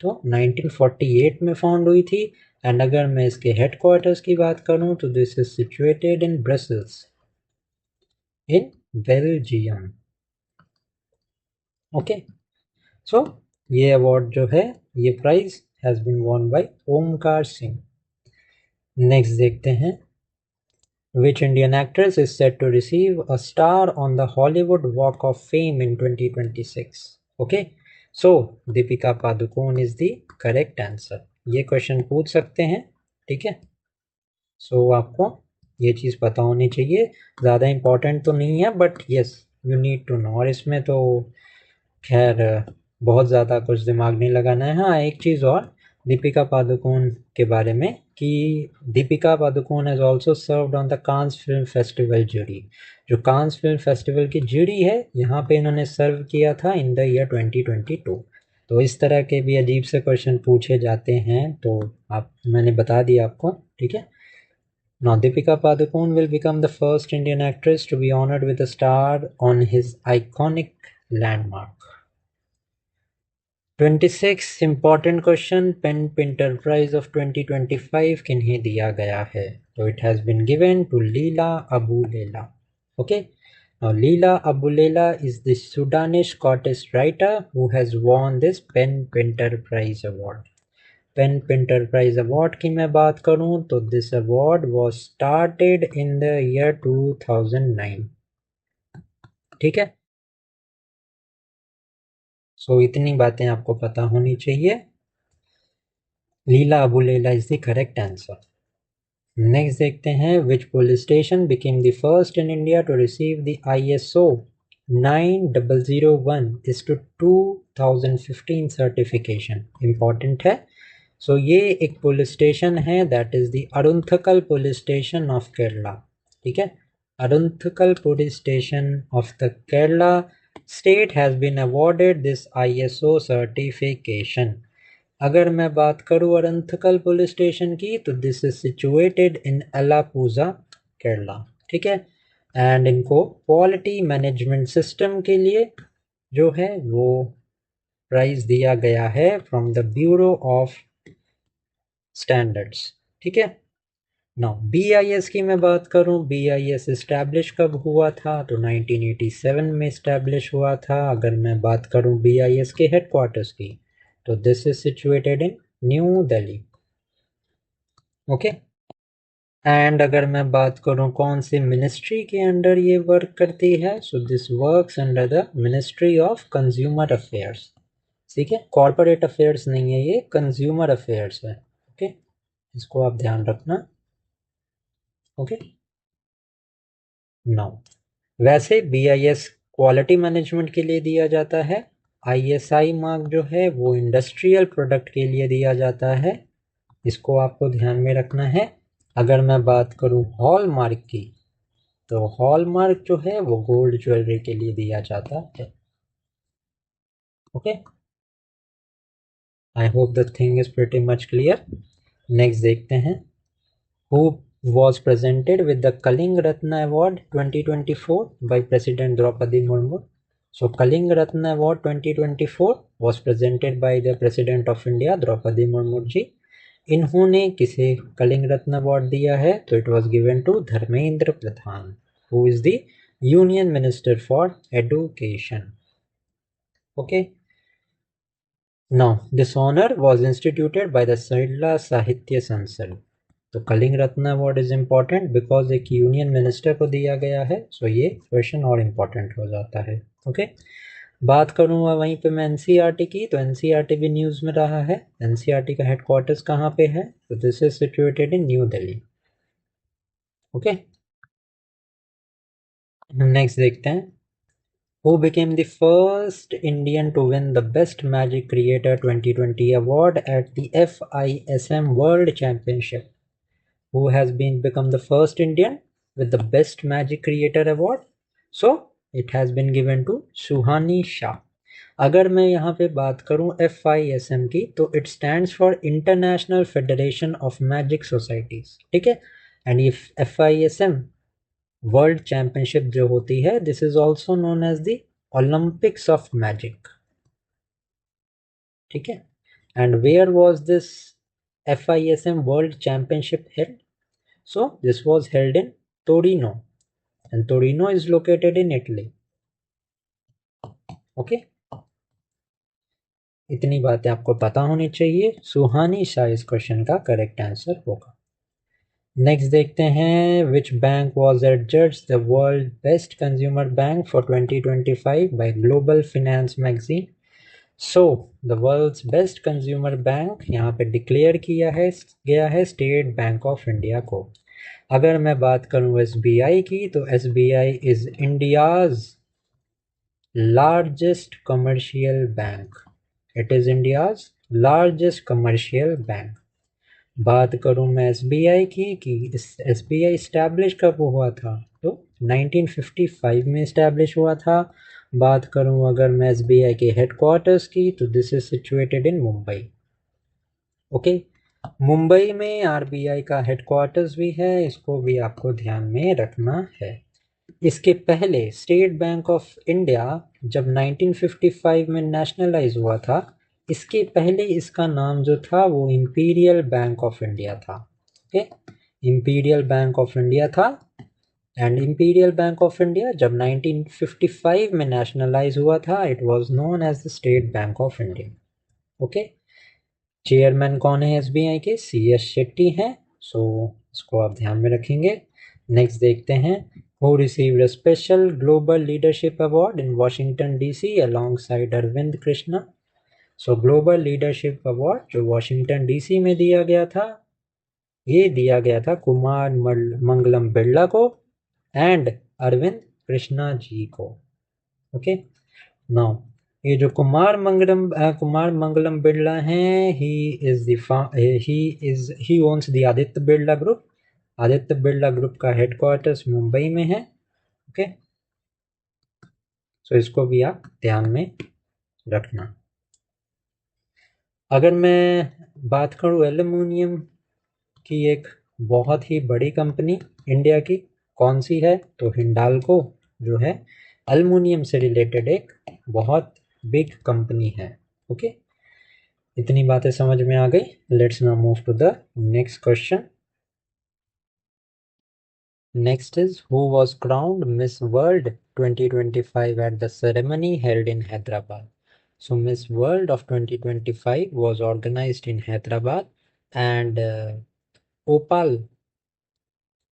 तो 1948 में फाउंड हुई थी। एंड अगर मैं इसके हेडक्वार्टर्स की बात करूं तो this is situated in Brussels in Belgium. Okay, so ये अवार्ड जो है, ये prize has been won by Omkar Singh. Next देखते हैं, which Indian actress is set to receive a star on the Hollywood Walk of Fame in 2026? Okay, so Deepika Padukone is the correct answer. ये question पूछ सकते हैं, ठीक है। सो आपको ये चीज़ पता होनी चाहिए, ज़्यादा इम्पोर्टेंट तो नहीं है, but yes you need to know. और इसमें तो खैर बहुत ज़्यादा कुछ दिमाग नहीं लगाना है। हाँ, एक चीज़ और दीपिका पादुकोण के बारे में कि Deepika Padukone has also served on the Cannes film festival jury. जो कांस फिल्म फेस्टिवल की जूरी है, यहाँ पे इन्होंने सर्व किया था इन द ईयर 2022। तो इस तरह के भी अजीब से क्वेश्चन पूछे जाते हैं, तो आप, मैंने बता दिया आपको, ठीक है। Now, Deepika Padukone will become the first Indian actress to be honored with a star on his iconic landmark. 26 important question, Pen Pinter Prize of 2025 किन्हें दिया गया है? तो it has been given to Leela Abu Leila. Okay. Now, Leela Abu Leila is the Sudanese Scottish writer who has won this Pen Pinter Prize award. Pen Pinter prize award की मैं बात करूं तो this award was started in the year 2009। ठीक है, सो इतनी बातें आपको पता होनी चाहिए। Leila Aboulela is the correct answer. Next देखते हैं, which police station became the first in India to receive the ISO 9001 is to 2015 certification? Important है। सो ये एक पुलिस स्टेशन है, that is the Arunthakal police station of Kerala. ठीक है, Arunthakal police station of the Kerala state has been awarded this ISO certification. अगर मैं बात करूँ अरुंथकल पुलिस स्टेशन की, तो दिस इज सिचुएटेड इन अलापुजा केरला। ठीक है, एंड इनको क्वालिटी मैनेजमेंट सिस्टम के लिए जो है वो प्राइज दिया गया है from the bureau of standards. ठीक है, नाउ BIS की मैं बात करूं, BIS इस्टेब्लिश कब हुआ था? तो 1987 में इस्टेब्लिश हुआ था। अगर मैं बात करूं BIS के हेडक्वार्टर्स की, तो this is situated in new Delhi. Okay, and अगर मैं बात करूं कौन सी मिनिस्ट्री के अंडर ये वर्क करती है, so this works under the ministry of consumer affairs. ठीक है, कॉर्पोरेट अफेयर्स नहीं है, ये कंज्यूमर अफेयर्स है। ओके, इसको आप ध्यान रखना। ओके, नाउ वैसे BIS क्वालिटी मैनेजमेंट के लिए दिया जाता है। ISI मार्क जो है वो इंडस्ट्रियल प्रोडक्ट के लिए दिया जाता है, इसको आपको ध्यान में रखना है। अगर मैं बात करूं हॉल मार्क की, तो हॉल मार्क जो है वो गोल्ड ज्वेलरी के लिए दिया जाता है। Okay, I hope the thing is pretty much clear. Next देखते हैं, who was presented with the Kaling Ratna Award 2024 by President Draupadi Murmu. So Kaling Ratna Award 2024 was presented by the President of India Draupadi Murmu जी। इन्होंने किसे Kalinga Ratna award दिया है? तो it was given to Dharmendra Pradhan, who is the union minister for education. Okay, now this honour was instituted by the Sirla Sahitya Sansad. तो Kalinga Ratna award is important because एक union minister को दिया गया है, सो ये क्वेश्चन और इम्पॉर्टेंट हो जाता है। ओके, बात करूँगा वहीं पे मैं एनसीईआरटी की, तो एनसीईआरटी भी न्यूज़ में रहा है। एनसीईआरटी का हेडक्वार्टर्स कहाँ पे है? तो this is situated in new Delhi. Okay, next देखते हैं। Who became the first Indian to win the Best Magic Creator 2020 award at the FISM World Championship? Who has become the first Indian with the Best Magic Creator award? So it has been given to Suhani Shah. अगर मैं यहाँ पे बात करूँ FISM की, तो it stands for international federation of magic societies, ठीक है। एंड ये FISM वर्ल्ड चैंपियनशिप जो होती है, this is also known as the Olympics of magic, ठीक है। And where was this FISM world championship held? So this was held in Torino, and Torino is located in Italy. Okay, इतनी बातें आपको पता होनी चाहिए। सुहानी शाह इस क्वेश्चन का करेक्ट आंसर होगा। नेक्स्ट देखते हैं, which bank was adjudged the world best consumer bank for 2025 by Global Finance magazine? So the world's best consumer bank यहाँ पे डिक्लेयर किया है गया है स्टेट बैंक ऑफ इंडिया को। अगर मैं बात करूँ SBI की, तो SBI is India's largest commercial bank. It is India's largest commercial bank. बात करूं मैं SBI की कि SBI इस्टेब्लिश कब हुआ था, तो 1955 में इस्टेब्लिश हुआ था। बात करूं अगर मैं SBI के हेडक्वार्टर्स की, तो this is situated in Mumbai. Okay, Mumbai में RBI का हेडक्वार्टर्स भी है, इसको भी आपको ध्यान में रखना है। इसके पहले स्टेट बैंक ऑफ इंडिया जब 1955 में नेशनलाइज हुआ था, इसके पहले इसका नाम जो था वो इंपीरियल बैंक ऑफ इंडिया था। Okay, Imperial Bank of India था। And Imperial Bank of India जब 1955 में नेशनलाइज हुआ था, it was known as the State Bank of India. Okay, chairman कौन है SBI के? CS शेट्टी हैं, सो इसको आप ध्यान में रखेंगे। नेक्स्ट देखते हैं, who received a special global leadership award in Washington DC alongside Arvind Krishna? So global leadership award जो Washington DC में दिया गया था, ये दिया गया था कुमार मंगलम बिरला को एंड अरविंद कृष्णा जी को। ओके, नाउ ये जो कुमार मंगलम बिरला हैं, he owns the Aditya Birla group. Aditya Birla group का हेडक्वार्टर्स मुंबई में है। ओके, सो इसको भी आप ध्यान में रखना। अगर मैं बात करूँ एल्युमिनियम की, एक बहुत ही बड़ी कंपनी इंडिया की कौन सी है, तो हिंडाल्को जो है एल्युमिनियम से रिलेटेड एक बहुत बिग कंपनी है। ओके, इतनी बातें समझ में आ गई। Let's now move to the next question. Next is, who was crowned Miss World 2025 at the ceremony held in Hyderabad? So Miss World of 2025 was organized in Hyderabad, and Opal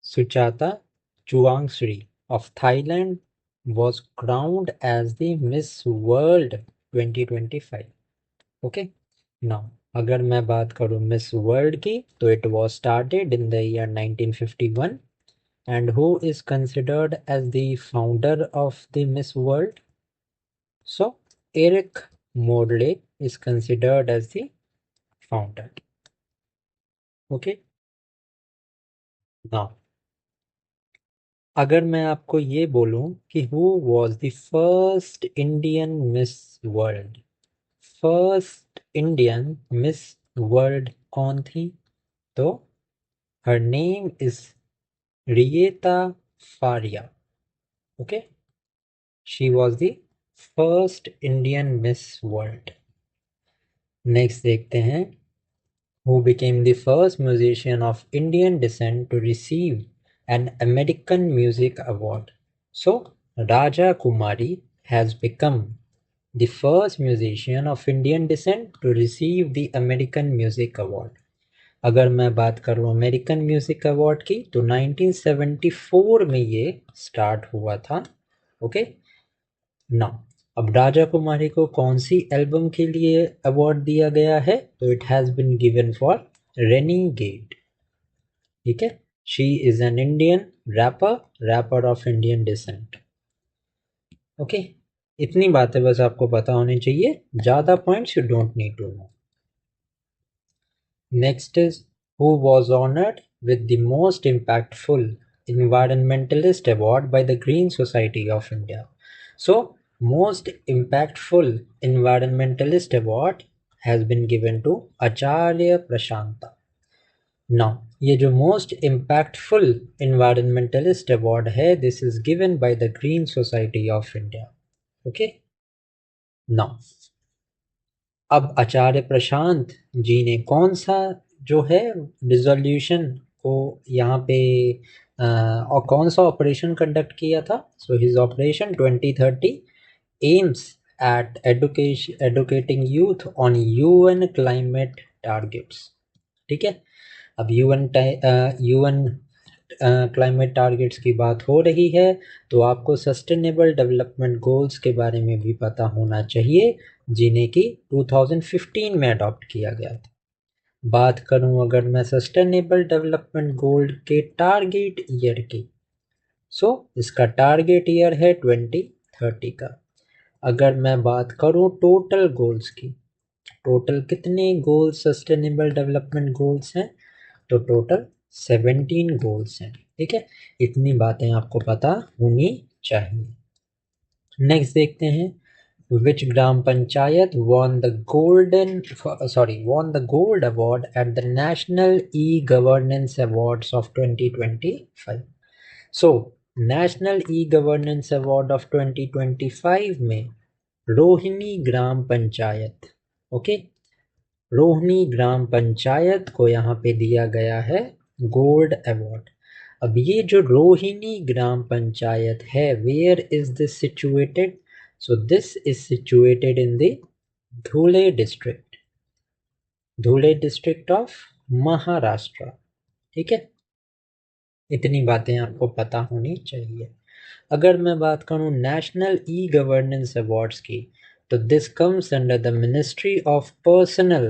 Suchata Chuangsri of Thailand was crowned as the Miss World 2025. Okay, now अगर मैं बात करूँ miss world की, तो it was started in the year 1951, and who is considered as the founder of the Miss World? So Eric Modley is considered as the founder. Okay, now अगर मैं आपको ये बोलूं कि who was the first Indian Miss World, first Indian Miss World कौन थी, तो her name is Reita Faria. Okay, she was the first Indian Miss World. Next देखते हैं, who became the first musician of Indian descent to receive an American Music Award. So, Raja Kumari has become the first musician of Indian descent to receive the American Music Award. अगर मैं बात करूँ American music award की तो 1974 में ये start हुआ था। ओके ना, अब राजा कुमारी को कौन सी एल्बम के लिए अवार्ड दिया गया है, तो it has been given for Renegade. ठीक है, she is an Indian rapper of Indian descent. Okay, इतनी बातें बस आपको पता होनी चाहिए, ज्यादा points you don't need to know. Next is, who was honored with the most impactful environmentalist award by the Green Society of India. So, most impactful environmentalist award has been given to Acharya Prashanta. Now, ये जो most impactful environmentalist award है, this is given by the Green Society of India. Okay? Now, अब आचार्य प्रशांत जी ने कौन सा जो है resolution को यहाँ पे और कौन सा ऑपरेशन कंडक्ट किया था। So his operation 2030 aims at educating youth on UN climate targets. ठीक है, अब यूएन क्लाइमेट टारगेट्स की बात हो रही है तो आपको सस्टेनेबल डेवलपमेंट गोल्स के बारे में भी पता होना चाहिए, जिन्हें कि 2015 में अडॉप्ट किया गया था। बात करूं अगर मैं सस्टेनेबल डेवलपमेंट गोल के टारगेट ईयर की, सो इसका टारगेट ईयर है 2030 का। अगर मैं बात करूं टोटल गोल्स की, टोटल कितने गोल्स सस्टेनेबल डेवलपमेंट गोल्स हैं, तो टोटल 17 गोल्स हैं। ठीक है, इतनी बातें आपको पता होनी चाहिए। नेक्स्ट देखते हैं, which gram panchayat won the gold award at the National E-Governance Awards of 2025. So, National E-Governance Award of 2025 में रोहिणी ग्राम पंचायत, ओके, रोहिणी ग्राम पंचायत को यहाँ पे दिया गया है गोल्ड अवार्ड। अब ये जो रोहिणी ग्राम पंचायत है, where is this situated, so this is situated in the Dhule district of Maharashtra. ठीक है, इतनी बातें आपको पता होनी चाहिए। अगर मैं बात करूं नेशनल ई गवर्नेंस अवार्ड्स की, तो this comes under the ministry of personnel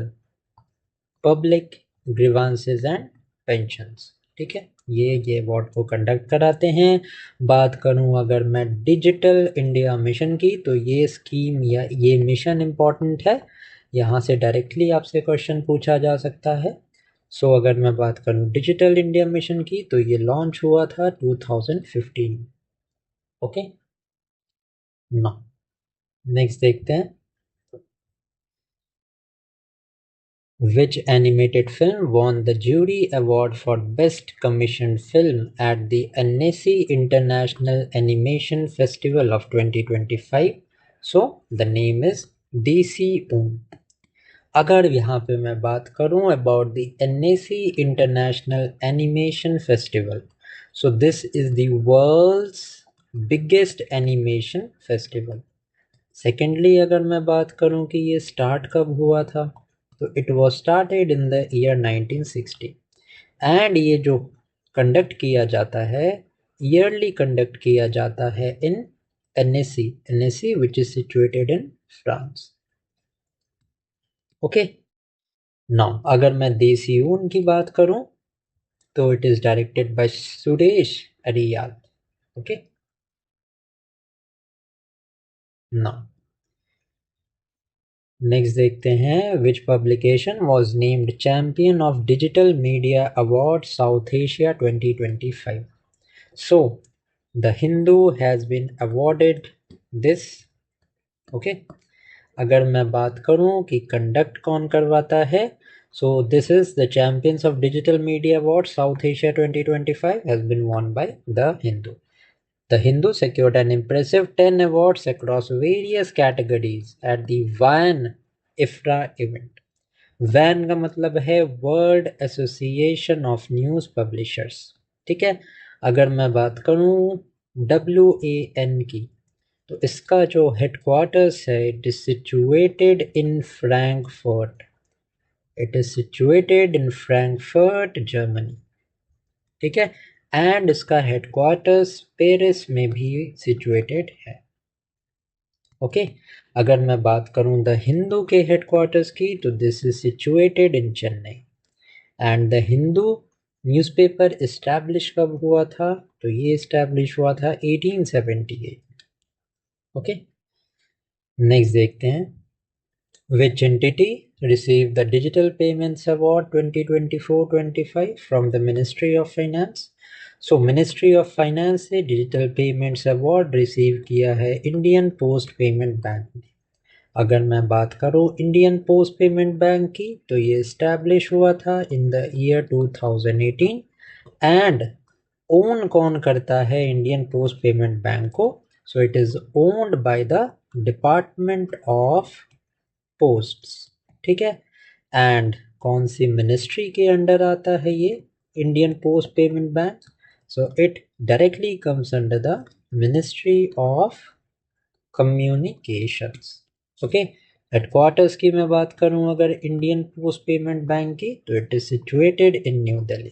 public grievances and pensions. ठीक है, ये अवार्ड को कंडक्ट कराते हैं। बात करूं अगर मैं डिजिटल इंडिया मिशन की, तो ये स्कीम या ये मिशन इम्पॉर्टेंट है, यहाँ से डायरेक्टली आपसे क्वेश्चन पूछा जा सकता है। सो अगर मैं बात करूं डिजिटल इंडिया मिशन की, तो ये लॉन्च हुआ था 2015। ओके ना, नेक्स्ट देखते हैं, which animated film won the jury award for best commissioned film at the NSC International Animation Festival of 2025? So the name is DC Un. अगर यहाँ पे मैं बात करूँ about the NSC International Animation Festival, so this is the world's biggest animation festival. Secondly, अगर मैं बात करूँ कि ये स्टार्ट कब हुआ था, तो it was started in the year 1960 and ये जो कंडक्ट किया जाता है, ईयरली कंडक्ट किया जाता है in Annecy which is situated in France. Okay, now अगर मैं देसी ऊन की बात करूं, तो it is directed by Suresh Eriyat. Okay, now next देखते हैं, which publication was named Champion of Digital Media Award South Asia 2025? So the Hindu has been awarded this. Okay, अगर मैं बात करूं कि कंडक्ट कौन करवाता है, so this is the Champions of Digital Media Award South Asia 2025 has been won by the Hindu. The Hindu secured an impressive 10 awards across various categories at the WAN IFRA event. WAN का मतलब है world association of news publishers. ठीक है, अगर मैं बात करूं WAN की, तो इसका जो हेडक्वार्टर्स है, it is situated in Frankfurt. It is situated in Frankfurt Germany, ठीक है, एंड इसका हेडक्वार्टर्स पेरिस में भी सिचुएटेड है। ओके, अगर मैं बात करूं द हिंदू के हेडक्वार्टर्स की, तो this is situated in Chennai. And the Hindu newspaper establish कब हुआ था, तो ये इस्टेब्लिश हुआ था 1878। ओके, नेक्स्ट देखते हैं, which entity received the Digital Payments Award 2024-25 from the Ministry of Finance? So Ministry of Finance से Digital Payments Award रिसीव किया है इंडियन पोस्ट पेमेंट बैंक ने। अगर मैं बात करूं इंडियन पोस्ट पेमेंट बैंक की, तो ये इस्टेब्लिश हुआ था in the year 2018। And own कौन करता है इंडियन पोस्ट पेमेंट बैंक को, सो it is owned by the department of posts, ठीक है। एंड कौन सी मिनिस्ट्री के अंडर आता है ये Indian post payment bank, so it directly comes under the ministry of communications. Okay, headquarters की मैं बात करूं अगर इंडियन पोस्ट पेमेंट बैंक की, तो it is situated in new Delhi.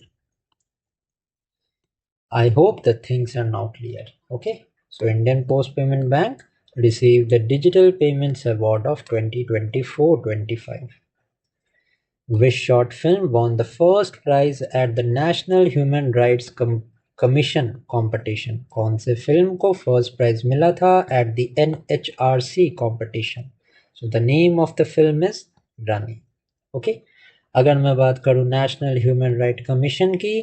I hope the things are now clear. Okay, so Indian Post Payment Bank received the Digital Payments Award of 2024-25. Which short film won the first prize at the National Human Rights Commission competition? कौन से film को first prize मिला था at the NHRC competition? So the name of the film is Rani. Okay, अगर मैं बात करूँ national human right commission की,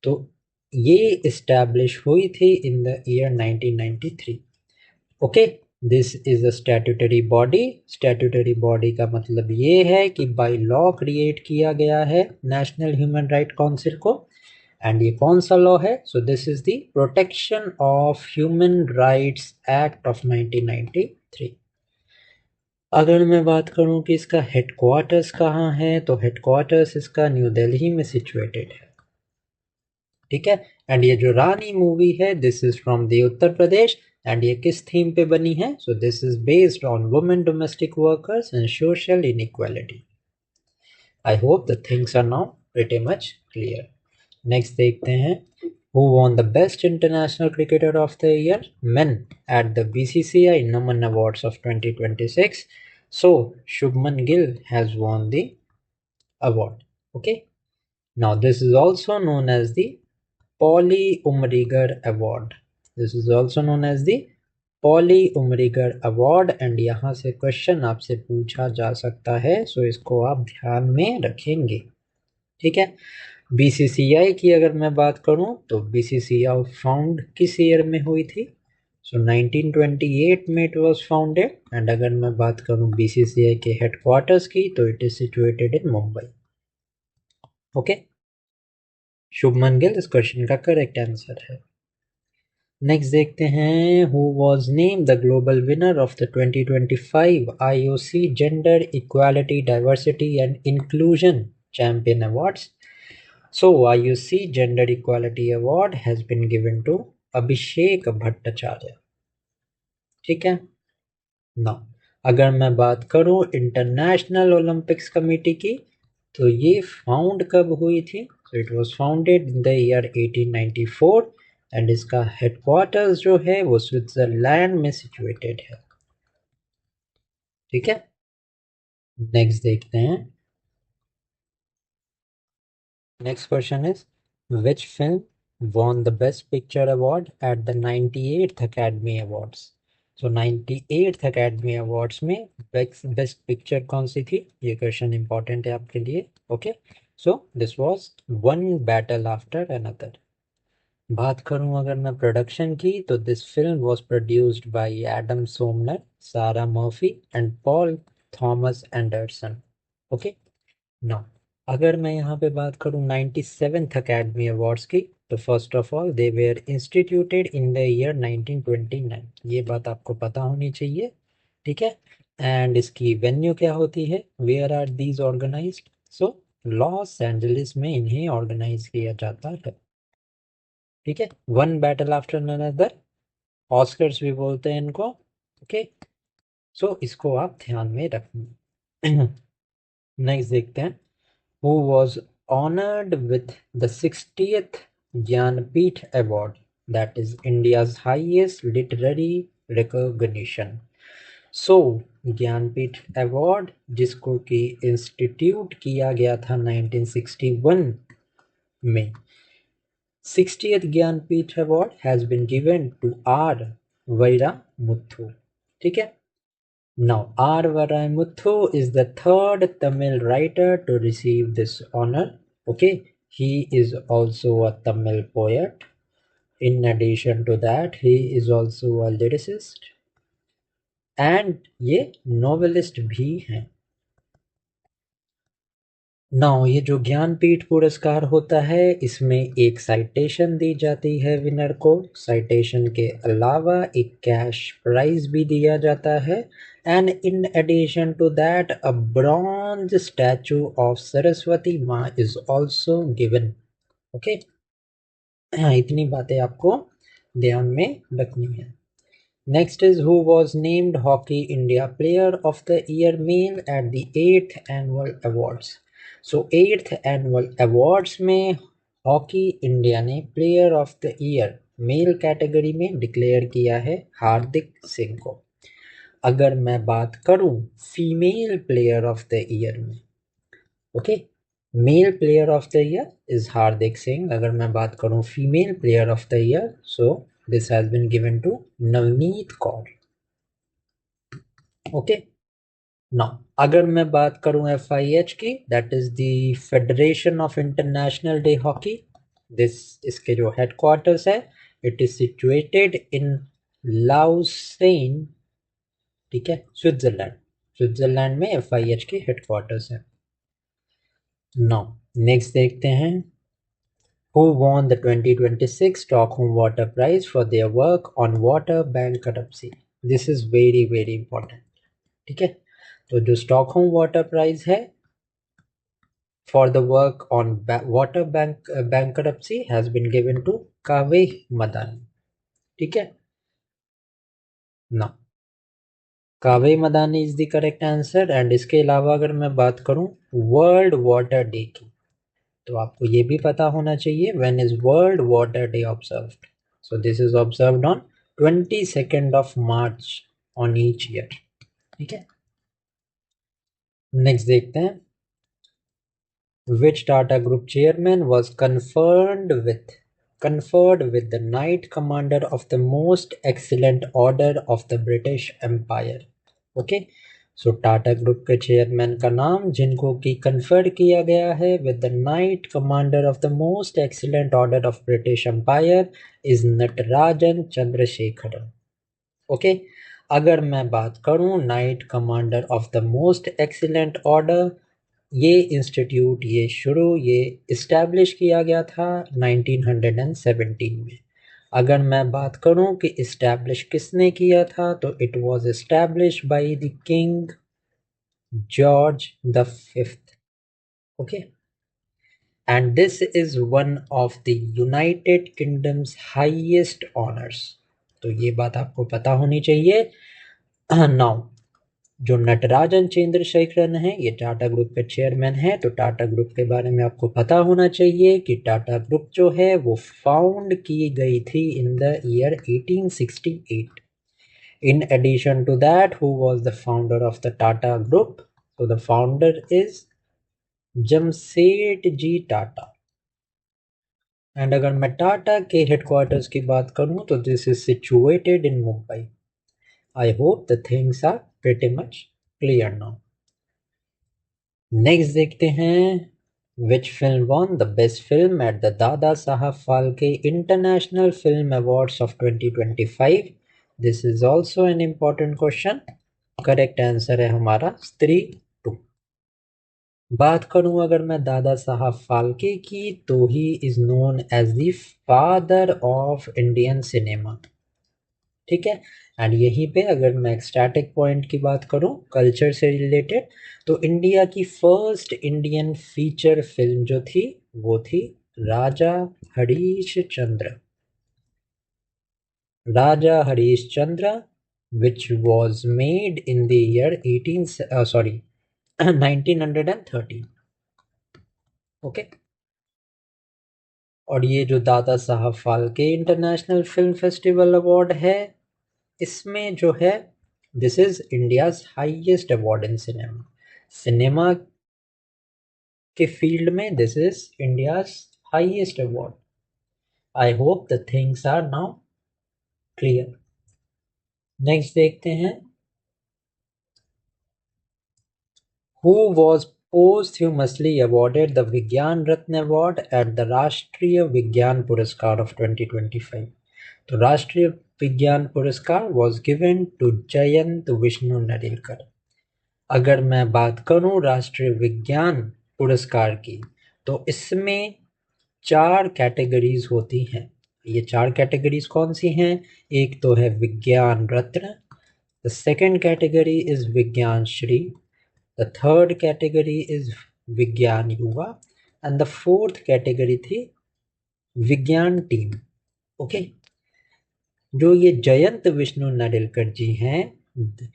तो ये इस्टेब्लिश हुई थी in the year 1993। Okay, this is a statutory body. Statutory body का मतलब ये है कि बाय लॉ क्रिएट किया गया है नेशनल ह्यूमन राइट काउंसिल को। एंड ये कौन सा लॉ है, so this is the protection of human rights act of 1993। अगर मैं बात करूं कि इसका हेडक्वार्टर्स कहाँ है, तो हेडक्वार्टर्स इसका न्यू दिल्ली में सिचुएटेड है, ठीक है। एंड ये जो रानी मूवी है, this is from the Uttar Pradesh. And ये किस थीम पे बनी है, so this is based on women domestic workers and social inequality. I hope the things are now pretty much clear. Next देखते हैं, who won the best international cricketer of the year men at the BCCI Naman Awards of 2026? So Shubman Gill has won the award. Okay, now this is also known as the Polly Umrigar Award. This is also known as the Polly Umrigar Award। And यहाँ से question आपसे पूछा जा सकता है, सो इसको आप ध्यान में रखेंगे, ठीक है। बीसीसीआई की अगर मैं बात करूं, तो बीसीसीआई फाउंड किस ईयर में हुई थी, सो 1928 में इट वाज फाउंडेड। एंड अगर मैं बात करूं बीसीसीआई के हेडक्वार्टर्स की, तो it is situated in Mumbai. Okay, Shubman Gill इस क्वेश्चन का करेक्ट आंसर है। नेक्स्ट देखते हैं, who was named the global winner of the 2025 IOC gender equality diversity and inclusion champion awards. So IUC Gender Equality Award has been given to अभिषेक भट्टाचार्य, ठीक है ना। अगर मैं बात करूं इंटरनेशनल ओलंपिक्स कमेटी की, तो ये फाउंड कब हुई थी, तो it was founded in the year 1894। And इसका हेडक्वार्टर्स जो है वो स्विट्जरलैंड में सिचुएटेड है, ठीक है। नेक्स्ट देखते हैं, next question is, which film won the Best Picture Award at the 98th Academy Awards? So 98th Academy Awards में Best Picture कौन सी थी, ये क्वेश्चन इंपॉर्टेंट है आपके लिए। Okay, so this was One battle after Another. बात करूं अगर मैं प्रोडक्शन की, तो this film was produced by Adam Somner, Sara Murphy and Paul Thomas Anderson. Okay, now अगर मैं यहाँ पे बात करूँ 97th अकेडमी अवार्ड्स की, तो first of all they were instituted in the year 1929। ये बात आपको पता होनी चाहिए, ठीक है। एंड इसकी वेन्यू क्या होती है, where are these organised, so Los Angeles में इन्हें ऑर्गेनाइज किया जाता है, ठीक है। One battle after another, Oscars भी बोलते हैं इनको, ओके। सो इसको आप ध्यान में रखें। नेक्स्ट देखते हैं, who was honored with the 60th Jnanpith Award, that is India's highest literary recognition. So Jnanpith award जिसको कि इंस्टीट्यूट किया गया था 1961 में, 60th Jnanpith award has been given to R Vairamuthu. ठीक है. Now, R. Varaimuthu is the third Tamil writer to receive this honor. Okay, he is also a Tamil poet. In addition to that, he is also a lyricist and ये novelist भी हैं. Now ये जो ज्ञानपीठ पुरस्कार होता है इसमें एक साइटेशन दी जाती है विनर को. साइटेशन के अलावा एक कैश प्राइज भी दिया जाता है and in addition to that a bronze statue of Saraswati माँ इज ऑल्सो गिवन. ओके, इतनी बातें आपको ध्यान में रखनी है. Next is who was named Hockey India Player of the Year Male at the 8th Annual Awards. So 8th Annual Awards में Hockey India ने player of the year male category में डिक्लेयर किया है हार्दिक सिंह को. अगर मैं बात करूं female player of the year में, okay, male player of the year is Hardik Singh. अगर मैं बात करूं female player of the year, so this has been given to Navneet Kaur. Okay. Now, अगर मैं बात करूं FIH की, that is the Federation of International Day Hockey. इसके जो headquarters है, it is situated in Lausanne. ठीक है, स्विट्जरलैंड में FIH के headquarters है. Now, next देखते हैं who won the 2026 Stockholm Water Prize for their work on water bankruptcy. This is very very important. ठीक है, तो जो Stockholm Water Prize है for the work on water bankruptcy has been given to Kaveh Madani. ठीक है. Now, Kaveh Madani is the correct answer. And इसके अलावा अगर मैं बात करूं World Water Day की, तो आपको ये भी पता होना चाहिए when is World Water Day observed. So this is observed on 22nd of March on each year. ठीक है. नेक्स्ट देखते हैं which Tata Group chairman was conferred with the Knight Commander of the Most Excellent Order of the British Empire. Okay, so Tata Group के chairman का नाम जिनको कि conferred किया गया है with the Knight Commander of the Most Excellent Order of British Empire is Natarajan Chandrasekaran. Okay, अगर मैं बात करूं night commander of the most excellent order, ये इंस्टीट्यूट ये इस्टेब्लिश किया गया था 1917 में. अगर मैं बात करूं कि इस्टेब्लिश किसने किया था, तो it was establish by the king George the fifth. Okay, and this is one of the United kingdoms highest honours. तो ये बात आपको पता होनी चाहिए. नाउ, जो नटराजन चंद्रशेखरन है ये टाटा ग्रुप के चेयरमैन है. तो टाटा ग्रुप के बारे में आपको पता होना चाहिए कि टाटा ग्रुप जो है वो फाउंड की गई थी in the year 1868. In addition to that, who was the founder of the Tata group? तो the founder is Jamsetji Tata. And अगर मैं टाटा के हेडक्वार्टर्स की बात करूं तो this is situated in Mumbai. I hope the things are pretty much clear now. Next देखते हैं which film won the best film at the Dada Sahab Phalke International Film Awards of 2025. This is also an important question. Correct answer है हमारा स्त्री 2. बात करूं अगर मैं दादा साहब फाल्के की, तो he is known as the father of Indian cinema. ठीक है. एंड यहीं पे अगर मैं स्टैटिक पॉइंट की बात करूं कल्चर से रिलेटेड, तो इंडिया की फर्स्ट इंडियन फीचर फिल्म जो थी वो थी Raja Harish Chandra, which was made in the year 1913. Okay. और ये जो Dada Saheb Phalke international film festival award है, इसमें जो है this is India's highest award in cinema. Cinema के फील्ड में this is India's highest award. I hope the things are now clear. Next देखते हैं, who was posthumously awarded the Vigyan Ratna Award at the राष्ट्रीय विज्ञान पुरस्कार of 2025। तो राष्ट्रीय विज्ञान पुरस्कार was given to Jayant Vishnu नरेलकर। अगर मैं बात करूं राष्ट्रीय विज्ञान पुरस्कार की, तो इसमें 4 कैटेगरीज होती हैं। ये 4 कैटेगरीज कौन सी हैं? एक तो है विज्ञान रत्न, द सेकेंड कैटेगरी इज विज्ञान Shri, the third category is विज्ञान युवा, एंड द फोर्थ कैटेगरी थी विज्ञान टीम। ओके। जो ये जयंत विष्णु नारेलकर जी हैं,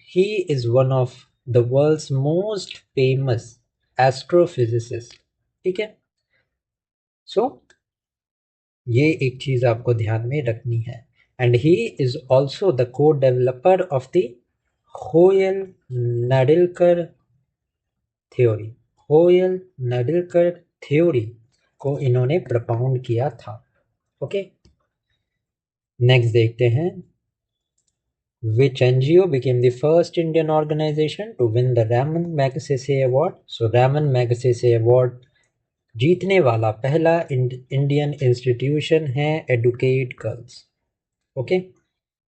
he is one of the world's most famous astrophysicist. ठीक है। सो ये एक चीज आपको ध्यान में रखनी है। And he is also the को डेवलपर ऑफ द होयल नारेलकर थ्योरी। होयल नारेलकर थ्योरी को इन्होंने प्रपाउंड किया था। ओके। नेक्स्ट देखते हैं, which NGO became the first Indian organization to win the Raman Magsaysay Award? So Raman Magsaysay Award जीतने वाला पहला इंडियन इंस्टीट्यूशन है एडुकेट गर्ल्स। ओके।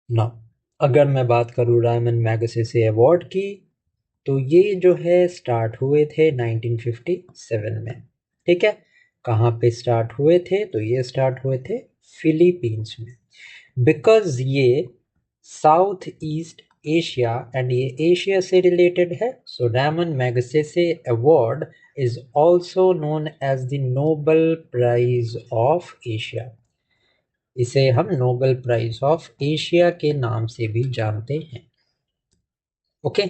ना अगर मैं बात करूँ रामन मैगसेसे अवार्ड की, तो ये जो है स्टार्ट हुए थे 1957 में। ठीक है। कहाँ पे स्टार्ट हुए थे? तो ये स्टार्ट हुए थे फिलीपींस में, बिकॉज ये साउथ ईस्ट एशिया एंड ये एशिया से रिलेटेड है। So Ramon Magsaysay award is also known as the Nobel Prize of Asia. इसे हम नोबल प्राइज ऑफ एशिया के नाम से भी जानते हैं। ओके।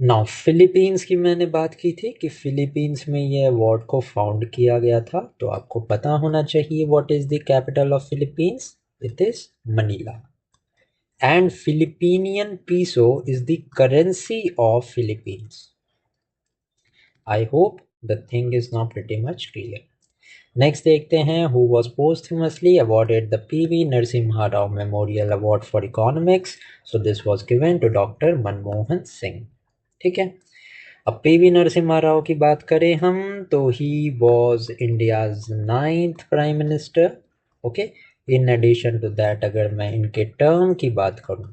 नाउ फिलीपींस की मैंने बात की थी कि फिलीपींस में ये अवार्ड को फाउंड किया गया था, तो आपको पता होना चाहिए what is the capital of Philippines. It is Manila. And Philippinian peso is the currency of Philippines. I hope the thing is now pretty much clear. Next देखते हैं, who was posthumously awarded the P.V. Narasimha Rao Memorial Award for Economics. So this was given to Dr. Manmohan Singh. ठीक है। अब PV Narasimha Rao की बात करें हम, तो he was India's 9th prime minister. Okay. In addition to that अगर मैं इनके टर्म की बात करूं,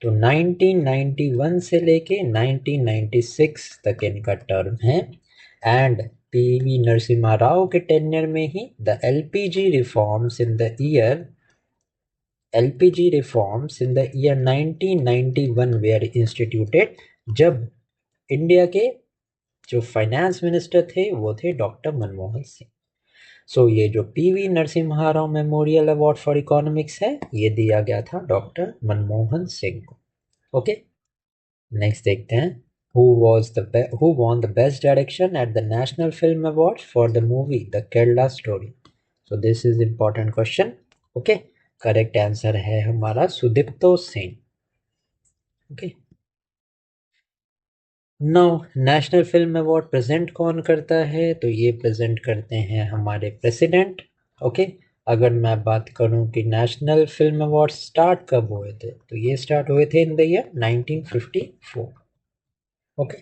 तो 1991 से लेके 1996 तक इनका टर्म है। एंड पीवी नरसिम्हा राव के टेन्यर में ही the LPG reforms in the year 1991 were instituted, जब इंडिया के जो फाइनेंस मिनिस्टर थे वो थे डॉक्टर मनमोहन सिंह। सो ये जो PV Narasimha Rao memorial award for economics है, ये दिया गया था डॉक्टर मनमोहन सिंह को। ओके। नेक्स्ट देखते हैं, who won the best direction at the National Film Awards for the movie The Kerala Story? So this is important question. Okay. Correct answer है हमारा Sudipto Sen. Okay. Now national film award present कौन करता है? तो ये present करते हैं हमारे प्रेसिडेंट। ओके। अगर मैं बात करूं कि नेशनल फिल्म अवार्ड स्टार्ट कब हुए थे, तो ये स्टार्ट हुए थे in the year 1954। Okay.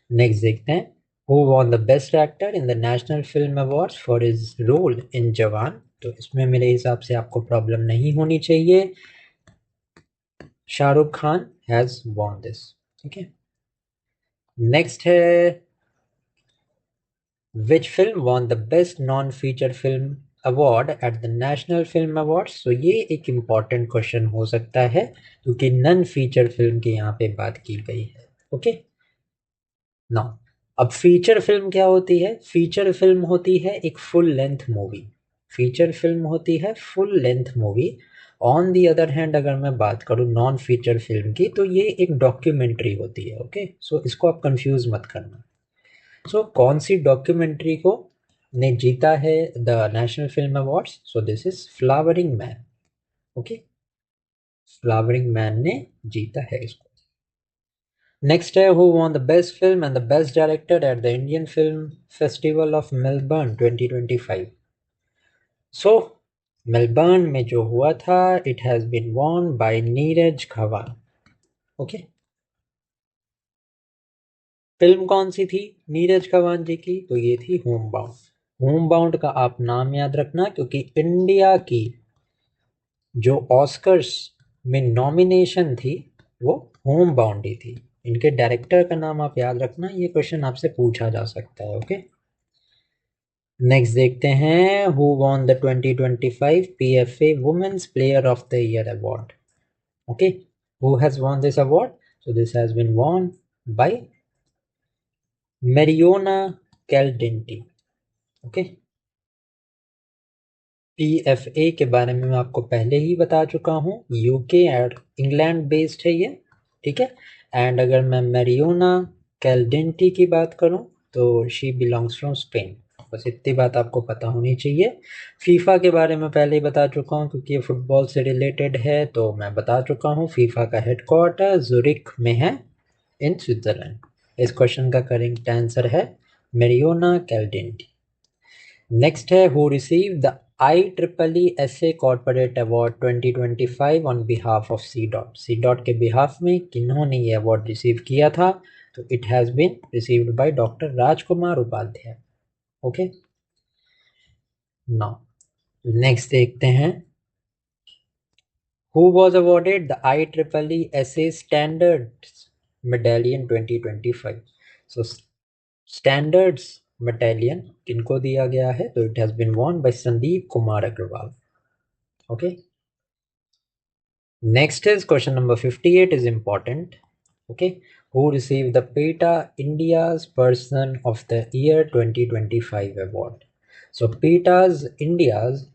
Next देखते हैं, who won the best actor in the national film awards for his role in Jawan. तो इसमें मेरे हिसाब से आपको प्रॉब्लम नहीं होनी चाहिए। Shahrukh Khan has won this. ठीक है। नेक्स्ट है, Which film won the Best Non-Feature Film Award at the National Film Awards? तो ये एक इम्पॉर्टेंट क्वेश्चन हो सकता है, क्योंकि नॉन फीचर फिल्म की यहाँ पे बात की गई है। ओके। नाउ अब फीचर फिल्म क्या होती है? फीचर फिल्म होती है एक full length movie. Feature film होती है full length movie. On the other hand अगर मैं बात करूँ नॉन फीचर फिल्म की, तो ये एक डॉक्यूमेंट्री होती है। ओके। सो इसको आप कंफ्यूज मत करना। सो कौन सी डॉक्यूमेंट्री को ने जीता है the national film Awards? So this is Flowering Man. Okay, Flowering Man ने जीता है इसको। नेक्स्ट है, who won the best film and the best director at the Indian Film Festival of Melbourne 2025? So Melbourne में जो हुआ था, it has been won by Neeraj Ghaywan. Okay, film कौन सी थी नीरज खवान जी की? तो ये थी होम बाउंड। होम बाउंड का आप नाम याद रखना, क्योंकि इंडिया की जो ऑस्कर्स में नॉमिनेशन थी वो होम बाउंड ही थी। इनके डायरेक्टर का नाम आप याद रखना, ये क्वेश्चन आपसे पूछा जा सकता है। ओके, नेक्स्ट देखते हैं, who won the 2025 PFA women's player of the year award? Okay, who has won this award? So this has been won by Mariona Caldentey. Okay, PFA के बारे में मैं आपको पहले ही बता चुका हूँ, यूके एंड इंग्लैंड बेस्ड है ये, ठीक है। एंड अगर मैं मैरियोना कैलडेंटी की बात करूँ तो शी बिलोंग्स फ्रॉम स्पेन। बस इतनी बात आपको पता होनी चाहिए। फीफा के बारे में पहले ही बता चुका हूँ, क्योंकि ये फुटबॉल से रिलेटेड है, तो मैं बता चुका हूँ फीफा का हेडक्वार्टर ज़ुरिक में है, इन स्विट्ज़रलैंड। इस क्वेश्चन का करेक्ट आंसर है मैरियोना कैलडेंटी। नेक्स्ट है, who receive the IEEE SA corporate award 2025 on behalf of C DOT? C DOT के बिहाफ में किन्होंने ये अवार्ड रिसीव किया था? तो it has been received by doctor Rajkumar Upadhyay. Okay, now next देखते हैं, who was awarded the IEEE SA standards medallion 2025? So standards medallion किनको दिया गया है? तो it has been won by Sandeep Kumar Agarwal. Okay, next is question number 58 is important. Okay, who received the PETA India's Person of the Year 2025 award? So PETA's India's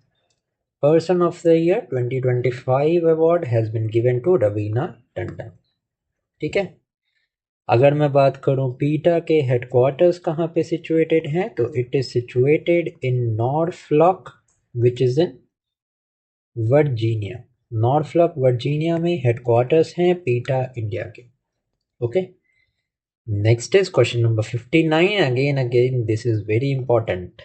Person of the Year 2025 award has been given to Ravina Tandon. ठीक है, अगर मैं बात करूं पीटा के headquarters कहाँ पे सिचुएटेड हैं, तो it is situated in Norfolk which is in Virginia. Norfolk Virginia में हेडक्वार्टर्स हैं पीटा इंडिया के। Okay, next is question number 59। Again this is very important.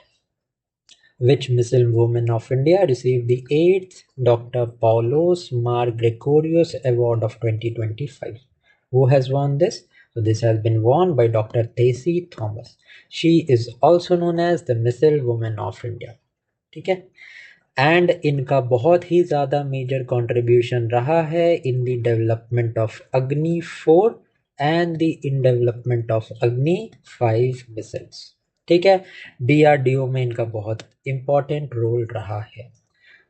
Which Muslim woman of India received the 8th Dr. Paulos Mar Gregorius Award of 2025? Who has won this? So this has been won by Dr. Tacey Thomas. She is also known as the Missile Woman of India. ठीक है, and इनका बहुत ही ज़्यादा major contribution रहा है in the development of अग्नि 4 and the in development of अग्नि 5 missiles. ठीक है, DRDO में इनका बहुत इम्पॉर्टेंट रोल रहा है।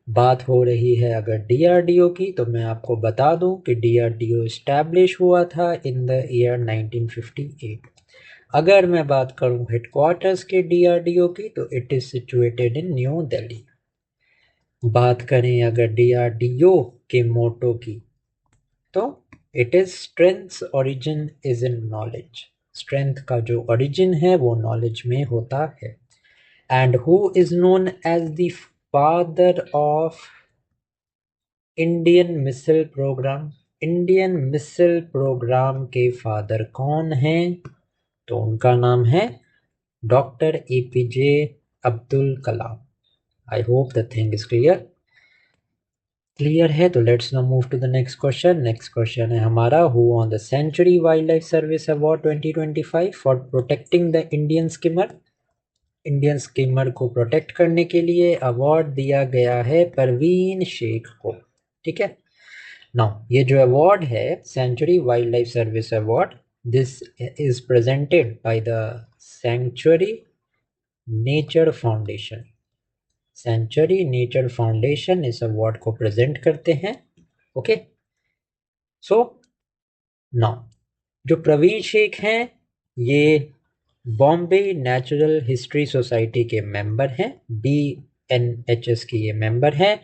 बात हो रही है अगर DRDO की, तो मैं आपको बता दूं कि DRDO इस्टेब्लिश हुआ था इन द ईयर 1958। अगर मैं बात करूं हेडक्वार्टर्स के DRDO की, तो it is situated in new Delhi. बात करें अगर DRDO के मोटो की, तो it is strength origin is in knowledge. Strength का जो ओरिजिन है वो नॉलेज में होता है। And who is known as the father of Indian missile programme? Indian missile programme के फादर कौन हैं? तो उनका नाम है doctor APJ Abdul Kalam. I hope the thing is clear है। तो let's now move to the next question. Next question है हमारा, who on the century wild life service award 2025 for protecting the Indian skimmer? Indian skimmer को protect करने के लिए award दिया गया है परवीन शेख को। ठीक है, नाउ ये जो अवार्ड है century wild life service award, this is presented by the century nature foundation. Century nature foundation इस अवार्ड को प्रेजेंट करते हैं। ओके, सो नाउ जो प्रवीण शेख हैं ये बॉम्बे नेचुरल हिस्ट्री सोसाइटी के मेंबर हैं। BNHS की ये मेंबर हैं।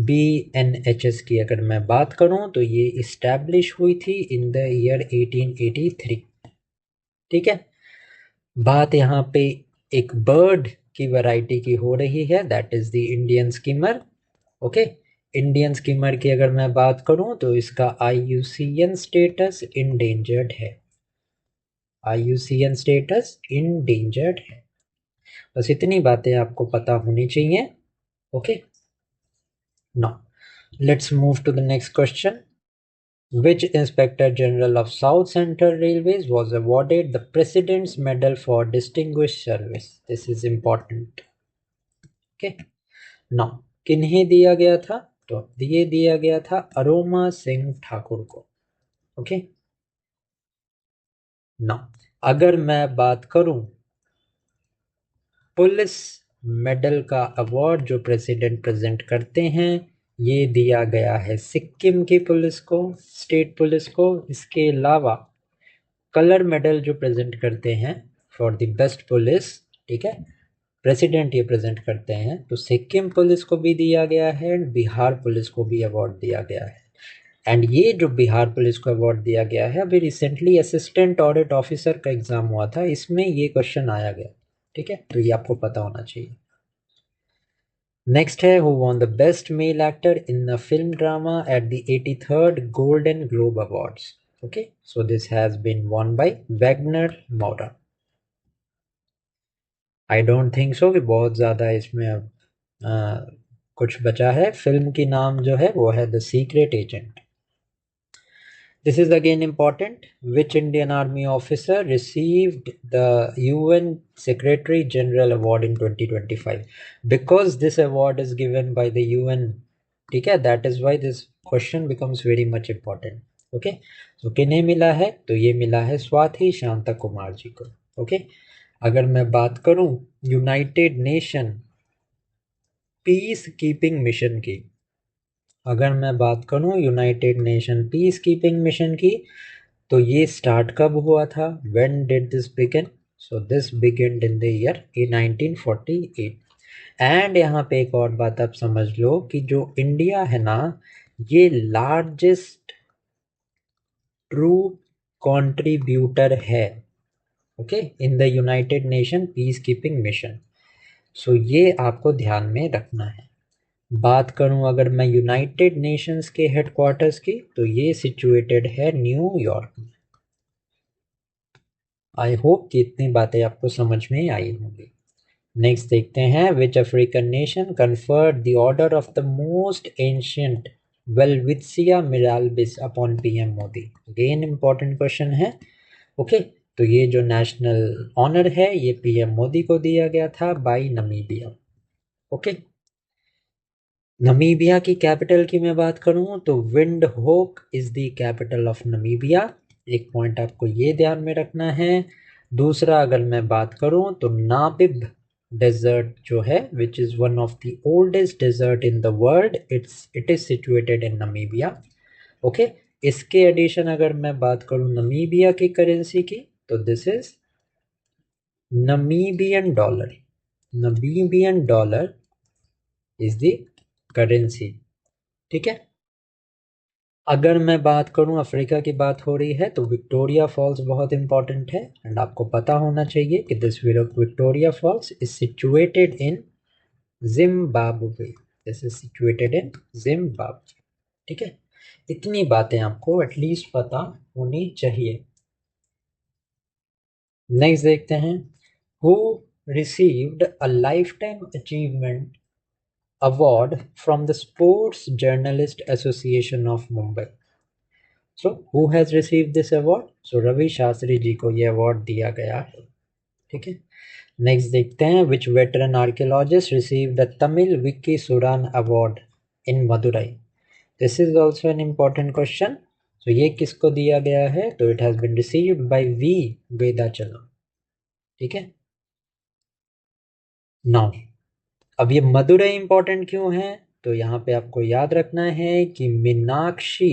BNHS की अगर मैं बात करूं तो ये इस्टेब्लिश हुई थी इन द ईयर 1883। ठीक है, बात यहाँ पे एक बर्ड की वैरायटी की हो रही है, that is the Indian skimmer. Okay, Indian skimmer की अगर मैं बात करूं तो इसका IUCN स्टेटस इंडेंजर्ड है। IUCN स्टेटस इंडेंजर्ड है। बस इतनी बातें आपको पता होनी चाहिए। Okay, now let's move to the next question. Which Inspector General of South Central Railways was awarded the President's Medal for Distinguished Service? This is important. Okay. Now, किन्हें दिया गया था? तो ये दिया गया था अरोमा सिंह ठाकुर को। ओके, नाउ अगर मैं बात करूं पुलिस मेडल का अवार्ड जो प्रेसिडेंट प्रेजेंट करते हैं, ये दिया गया है सिक्किम की पुलिस को, स्टेट पुलिस को। इसके अलावा कलर मेडल जो प्रेजेंट करते हैं फॉर द बेस्ट पुलिस, ठीक है, प्रेसिडेंट ये प्रेजेंट करते हैं, तो सिक्किम पुलिस को भी दिया गया है एंड बिहार पुलिस को भी अवार्ड दिया गया है। एंड ये जो बिहार पुलिस को अवार्ड दिया गया है, अभी रिसेंटली असिस्टेंट ऑडिट ऑफिसर का एग्जाम हुआ था, इसमें ये क्वेश्चन आया गया, ठीक है, तो ये आपको पता होना चाहिए। नेक्स्ट है who won the best male actor in a film drama at the 83rd Golden globe awards? Okay, so this has been won by Wagner Moura. I don't think so कि बहुत ज़्यादा इसमें अब कुछ बचा है। फिल्म की नाम जो है वो है the secret agent. This is again important. Which Indian Army officer received the UN Secretary General Award in 2025? Because this award is given by the UN, ठीक है, that is why this question becomes very much important. Okay, so किन्हें मिला है? तो ये मिला है स्वाति शांता कुमार जी को। Okay, अगर मैं बात करूं United Nation peace keeping mission की, अगर मैं बात करूं United Nation peace keeping mission की, तो ये स्टार्ट कब हुआ था? When did this begin? So this begin in the year 1948। And यहाँ पे एक और बात आप समझ लो कि जो इंडिया है ना, ये लार्जेस्ट ट्रू कंट्रीब्यूटर है, okay, in the United Nation peace keeping mission. So ये आपको ध्यान में रखना है। बात करूं अगर मैं यूनाइटेड नेशंस के हेडक्वार्टर्स की, तो ये सिचुएटेड है न्यूयॉर्क में। आई होप कि इतनी बातें आपको समझ में आई होंगी। नेक्स्ट देखते हैं which African nation conferred the Order of the Most Ancient Welwitschia Mirabilis upon PM Modi? Again important question है। ओके, तो ये जो नेशनल ऑनर है ये पीएम मोदी को दिया गया था बाय नमीबिया। ओके, नमीबिया की कैपिटल की मैं बात करूं तो Windhoek is the capital of Namibia. एक पॉइंट आपको ये ध्यान में रखना है। दूसरा अगर मैं बात करूं तो नाबिब डेजर्ट जो है which is one of the oldest desert in the world, it is situated in Namibia. Okay, इसके एडिशन अगर मैं बात करूं नमीबिया की करेंसी की, तो this is Namibian dollar. Namibian dollar is the currency, ठीक है। अगर मैं बात करूं अफ्रीका की बात हो रही है, तो विक्टोरिया फॉल्स बहुत इंपॉर्टेंट है एंड आपको पता होना चाहिए कि this Victoria Falls is situated in Zimbabwe. This is situated in Zimbabwe, ठीक है। इतनी बातें आपको एटलीस्ट पता होनी चाहिए। नेक्स्ट देखते हैं who received a life time achievement award from the Sports Journalist Association of Mumbai. So, who has received this award? So, Ravi Shastri ji को ये अवार्ड दिया गया है, ठीक है। नेक्स्ट देखते हैं which veteran archaeologist received the Tamil Vicky Suran Award in Madurai? This is also an important question. So, ये किसको दिया गया है? तो it has been received by V Vedachalam, ठीक है। Now, अब ये मदुरई इंपॉर्टेंट क्यों है? तो यहाँ पे आपको याद रखना है कि मीनाक्षी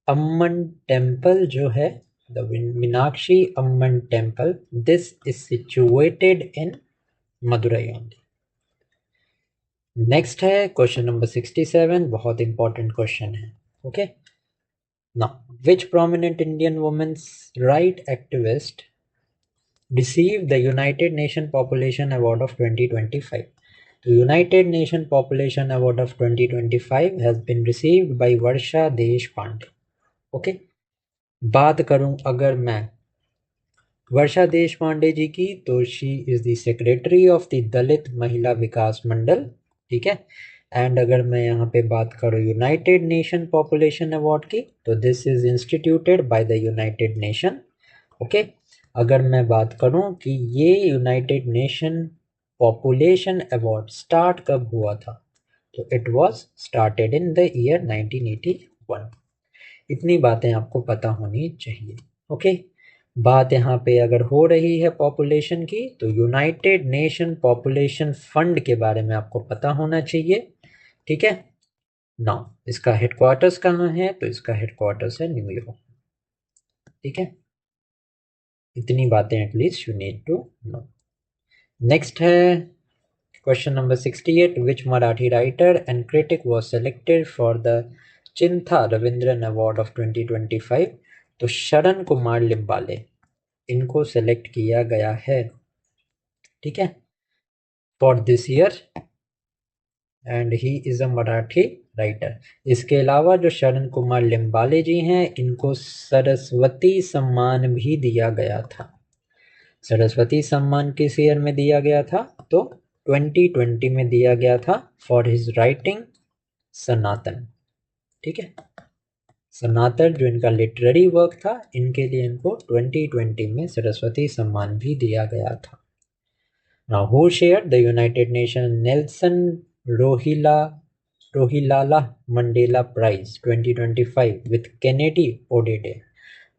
अम्मन टेम्पल जो है, the Meenakshi Amman temple, this is situated in Madurai only. Next है क्वेश्चन नंबर 67, बहुत इंपॉर्टेंट क्वेश्चन है। Okay, now which prominent Indian women's right activist received the United Nation Population Award of 2025. The United Nation Population Award of 2025 has been received by Varsha Deshpande. Okay. बात करूं अगर मैं वर्षा देशपांडे जी की, तो she is the secretary of the Dalit Mahila Vikas मंडल, ठीक है। And अगर मैं यहाँ पे बात करूँ यूनाइटेड नेशन पॉपुलेशन अवार्ड की, तो this is instituted by the United nation. Okay. अगर मैं बात करूँ कि ये United nation population award start कब हुआ था, तो it was started in the year 1981। इतनी बातें आपको पता होनी चाहिए। ओके। बात यहाँ पे अगर हो रही है पॉपुलेशन की, तो यूनाइटेड नेशन पॉपुलेशन फंड के बारे में आपको पता होना चाहिए, ठीक है। नाउ इसका हेडक्वार्टर्स कहाँ है, तो इसका हेडक्वार्टर्स है न्यूयॉर्क, ठीक है। इतनी बातें at least you need to know. Next है question number 68, which Marathi writer and critic was selected for the Chintha Ravindran award of 2025। तो शरण कुमार लिम्बाले, इनको सेलेक्ट किया गया है, ठीक है, for this year, and he is a Marathi writer. इसके अलावा जो शरण कुमार लिम्बाले जी हैं, इनको सरस्वती सम्मान भी दिया गया था। सरस्वती सम्मान किस ईयर में दिया गया था, तो 2020 में दिया गया था फॉर हिज राइटिंग सनातन, ठीक है। सनातन जो इनका लिटरेरी वर्क था, इनके लिए इनको 2020 में सरस्वती सम्मान भी दिया गया था। Now, who shared the United Nations Nelson Rohilala Mandela Prize 2025 with Kennedy Odede?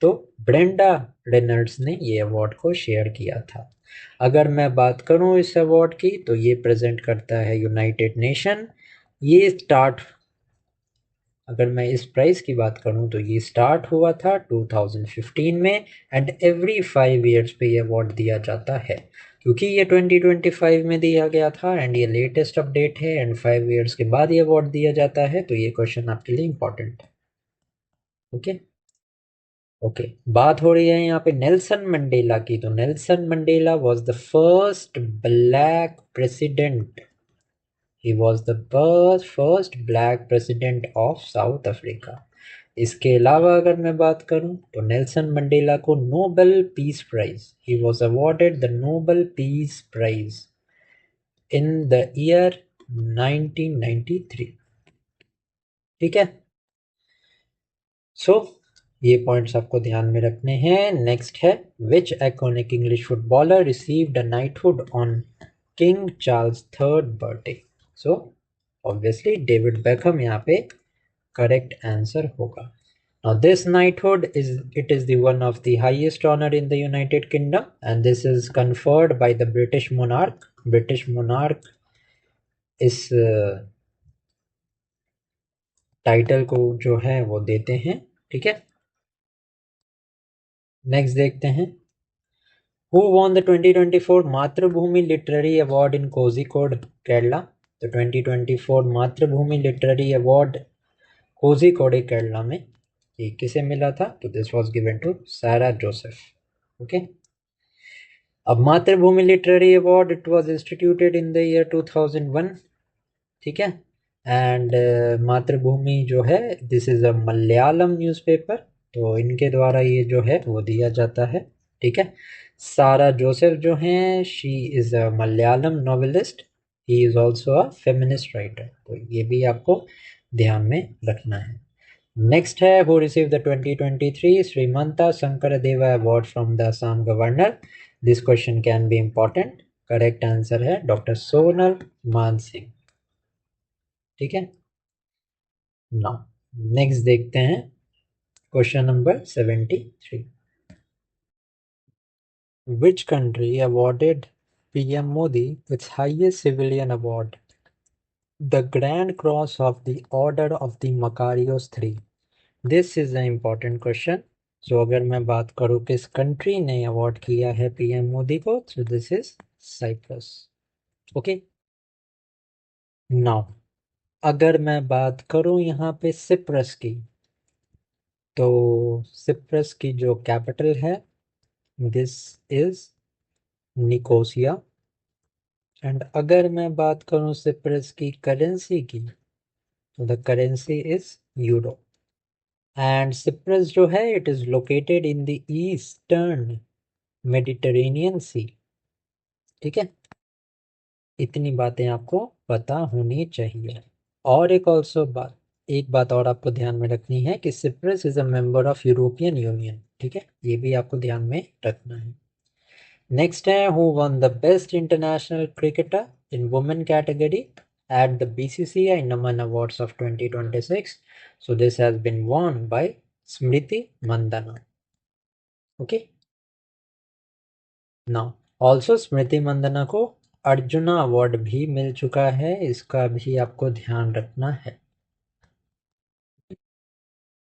तो ब्रेंडा रेनल्ड्स ने ये अवार्ड को शेयर किया था। अगर मैं बात करूं इस अवार्ड की, तो ये प्रेजेंट करता है यूनाइटेड नेशन। ये स्टार्ट, अगर मैं इस प्राइज की बात करूं, तो ये स्टार्ट हुआ था 2015 में, एंड एवरी 5 इयर्स पे ये अवार्ड दिया जाता है। क्योंकि ये 2025 में दिया गया था एंड ये लेटेस्ट अपडेट है, एंड 5 इयर्स के बाद ये अवार्ड दिया जाता है, तो ये क्वेश्चन आपके लिए इंपॉर्टेंट है। ओके। ओके। बात हो रही है यहाँ पे नेल्सन मंडेला की, तो Nelson Mandela was the first black president, he was the first black president of South Africa. इसके अलावा अगर मैं बात करूं, तो नेल्सन मंडेला को Nobel peace prize, he was awarded the Nobel peace prize in the year 1993, ठीक है। सो ये पॉइंट्स आपको ध्यान में रखने हैं। नेक्स्ट है, which iconic English footballer received a knighthood on King Charles third birthday. So obviously David Beckham यहाँ पे करेक्ट आंसर होगा। Now this knighthood is the one of the highest honor in the United Kingdom, and this is conferred by the British monarch. British monarch इस title को जो है वो देते हैं, ठीक है। नेक्स्ट देखते हैं, Who won the 2024 मातृभूमि literary award in Kozhikode Kerala. तो 2024 मातृभूमि लिटरेरी अवार्ड कोझिकोड केरला में ये किसे मिला था, तो दिस वाज गिवन टू सारा जोसेफ। ओके। अब मातृभूमि literary award, it was instituted in the year 2001, ठीक है। एंड मातृभूमि जो है, this is a Malayalam newspaper, तो इनके द्वारा ये जो है वो दिया जाता है, ठीक है। सारा जोसेफ जो हैं, she is a Malayalam novelist, he is also a feminist writer, तो ये भी आपको ध्यान में रखना है। नेक्स्ट है, who receive the 2023 Srimanta Sankardeva award from the Assam governor. This question can be important. Correct answer है डॉक्टर सोनल मान सिंह, ठीक है। नाउ नेक्स्ट देखते हैं question number 73, Which country awarded PM Modi its highest civilian award, the Grand Cross of the Order of the Macarios 3? This is an important question. So अगर मैं बात करूँ किस कंट्री ने अवार्ड किया है पीएम मोदी को, तो this is Cyprus. Okay. Now अगर मैं बात करूँ यहाँ पे सिप्रस की, तो सिप्रस की जो कैपिटल है, दिस इज निकोसिया। एंड अगर मैं बात करूं सिप्रस की करेंसी की, तो the currency is euro. And Cyprus जो है it is located in the eastern Mediterranean sea. ठीक है, इतनी बातें आपको पता होनी चाहिए। और एक बात और आपको ध्यान में रखनी है कि Cyprus is a member of European union. ठीक है, ये भी आपको ध्यान में रखना है। नेक्स्ट है, who one the best international cricketer in women category at the BCCI Naman Awards of 2026. So this has been won by Smriti Mandhana. Okay. Now, also स्मृति मंदना को अर्जुना अवार्ड भी मिल चुका है, इसका भी आपको ध्यान रखना है।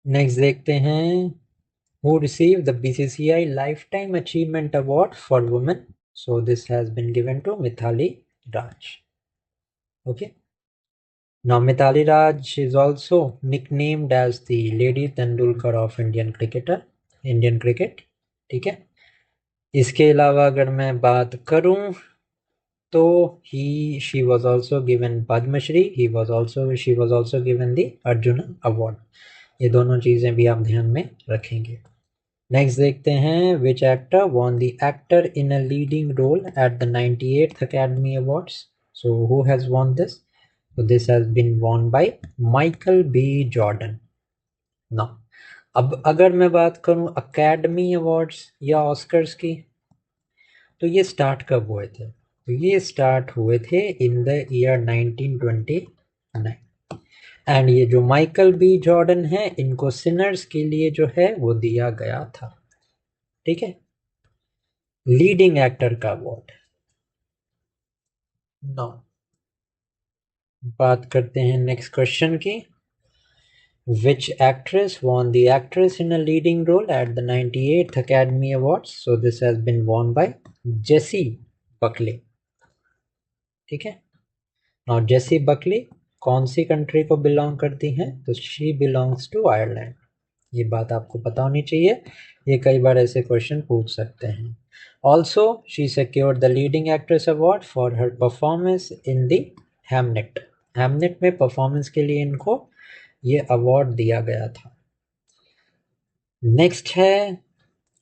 नेक्स्ट देखते हैं, who received the BCCI Lifetime Achievement Award for Women. So this has been given to Mithali Raj. Okay. Now Mithali Raj is also nicknamed as the Lady Tendulkar of Indian cricket. ठीक है, इसके अलावा अगर मैं बात करूं तो she was also given Padma Shri, she was also given the Arjuna Award. ये दोनों चीजें भी आप ध्यान में रखेंगे। नेक्स्ट देखते हैं, which actor won the actor in a leading role at the 98th Academy Awards. So who has won this? So this has been won by Michael B. Jordan. Now, अब अगर मैं बात करूं अकेडमी अवार्ड्स या Oscars की, तो ये start कब हुए थे? तो ये स्टार्ट हुए थे इन द ईयर 1929। एंड ये जो माइकल बी जॉर्डन है, इनको सिनर्स के लिए जो है वो दिया गया था। ठीक है, लीडिंग एक्टर का अवार्ड। नो, बात करते हैं नेक्स्ट क्वेश्चन की। Which actress won the actress in a leading role at the 98th Academy Awards? So this has been won by Jessie Buckley. ठीक है, now Jessie Buckley कौन सी country को belong करती हैं? तो she belongs to Ireland. ये बात आपको पता होनी चाहिए, ये कई बार ऐसे क्वेश्चन पूछ सकते हैं। Also, she secured the leading actress award for her performance in the Hamnet. Hamnet में परफॉर्मेंस के लिए इनको ये अवार्ड दिया गया था। नेक्स्ट है,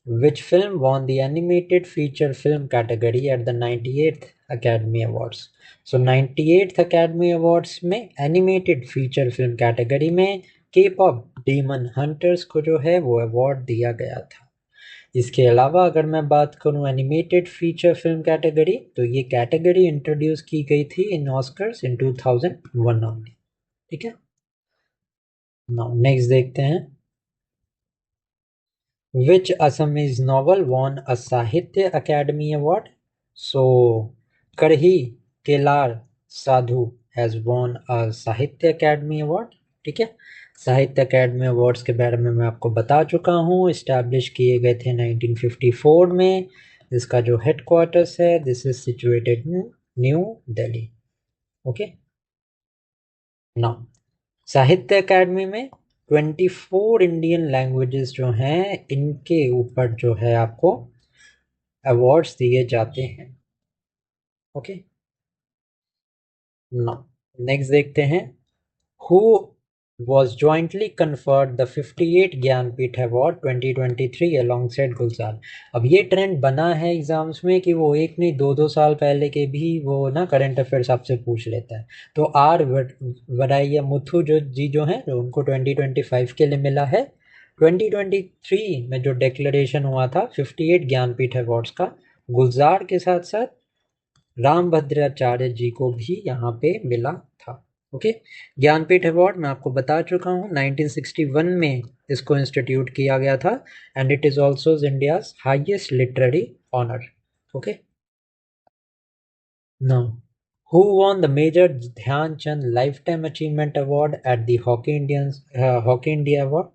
which film won the animated feature film category at the 98th Academy Awards? So 98th Academy Awards में animated feature film category में K-pop Demon Hunters को जो है वो अवार्ड दिया गया था। इसके अलावा अगर मैं बात करूं एनिमेटेड फीचर फिल्म कैटेगरी, तो ये कैटेगरी इंट्रोड्यूस की गई थी इन ऑस्कर्स इन 2001 ओनली। ठीक है, नाउ नेक्स्ट देखते हैं, which Assamese novel won a Sahitya Academy Award? So Karhi Kelar Sadhu has won a Sahitya Academy Award. ठीक है, साहित्य अकेडमी अवार्ड्स के बारे में मैं आपको बता चुका हूँ, इस्टेब्लिश किए गए थे 1954 में। इसका जो हेडक्वार्टर्स है, this is situated in new Delhi. Okay, now साहित्य अकेडमी में 24 इंडियन लैंग्वेजेस जो हैं, इनके ऊपर जो है आपको अवार्ड्स दिए जाते हैं। ओके, नाउ नेक्स्ट देखते हैं, who was jointly conferred the 58 Jnanpith award 2023 alongside गुलजार। अब ये ट्रेंड बना है एग्जाम्स में कि वो एक नहीं 2-2 साल पहले के भी वो ना करंट अफेयर्स आपसे पूछ लेता है। तो आर वराइया मुथु जो हैं, उनको 2025 के लिए मिला है। 2023 में जो डिक्लेरेशन हुआ था 58 ज्ञानपीठ अवार्ड्स का, गुलजार के साथ साथ रामभद्राचार्य जी को भी यहाँ पे मिला था। ओके, ज्ञानपीठ अवार्ड मैं आपको बता चुका हूँ 1961 में इसको इंस्टीट्यूट किया गया था, and it is also India's highest literary honour. Okay, now who won the major Dhyanchand life time achievement award at the hockey India award?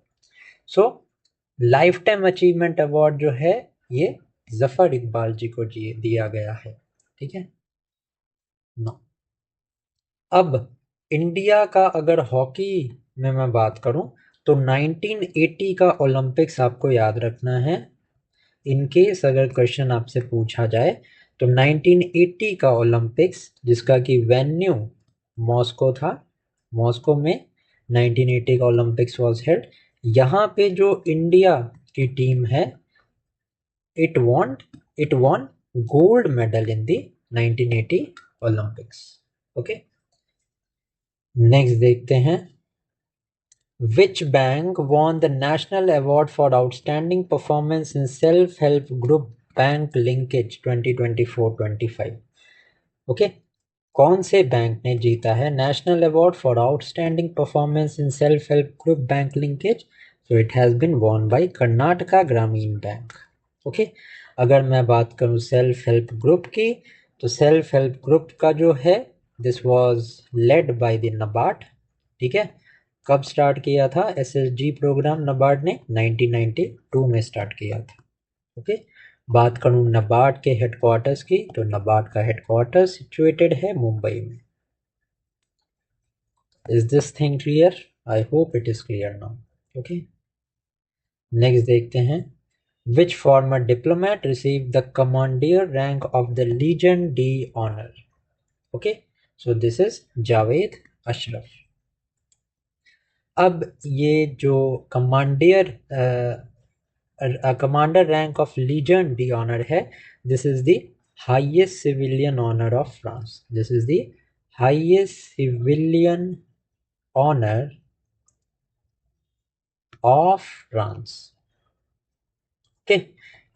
So life time achievement award जो है ये जफर इकबाल जी को दिया गया है। ठीक है, नो, अब इंडिया का अगर हॉकी में मैं बात करूं तो 1980 का ओलंपिक्स आपको याद रखना है। इन केस अगर क्वेश्चन आपसे पूछा जाए तो 1980 का ओलंपिक्स, जिसका कि वेन्यू मॉस्को था, मॉस्को में 1980 का ओलंपिक्स वॉज हेल्ड। यहाँ पे जो इंडिया की टीम है, it won gold medal in the 1980 Olympics. Okay, next देखते हैं, Which bank won the National Award for Outstanding Performance in Self-Help Group Bank Linkage 2024-25? Okay, कौन से बैंक ने जीता है national award for outstanding performance in self help group bank linkage? So it has been won bye Karnataka ग्रामीण bank. Okay, अगर मैं बात करूं सेल्फ हेल्प ग्रुप की, तो सेल्फ हेल्प ग्रुप का जो है, this was led by the NABARD. ठीक है, कब स्टार्ट किया था एसएसजी प्रोग्राम नबार्ड ने? 1992 में स्टार्ट किया था। ओके, बात करूं नबार्ड के हेडक्वार्टर्स की, तो नबार्ड का हेडक्वार्टर सिचुएटेड है मुंबई में। Is this thing clear? I hope it is clear now. Okay, next देखते हैं, which former diplomat received the commandeer rank of the Legion d'Honneur? Okay, so this is Javed Ashraf. अब ये जो commander rank of Legion d'honneur है, this is the highest civilian honour of France. This is the highest civilian honour of France. Okay,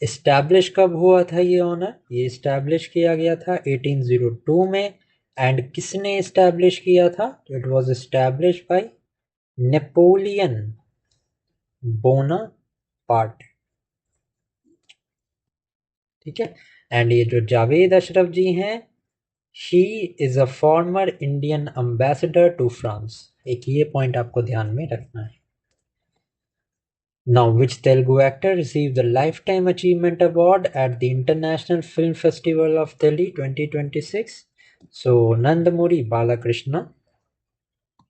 establish कब हुआ था ये honour? ये establish किया गया था 1802 में। एंड किसने इस्टेब्लिश किया था? It was establish by Napoleon Bonaparte. ठीक है, एंड ये जो जावेद अशरफ जी हैं, he is a former Indian ambassador to France. एक ये पॉइंट आपको ध्यान में रखना है। Now, which Telugu actor received the Lifetime Achievement Award at the International Film Festival of Delhi 2026? So, Nandamuri Balakrishna,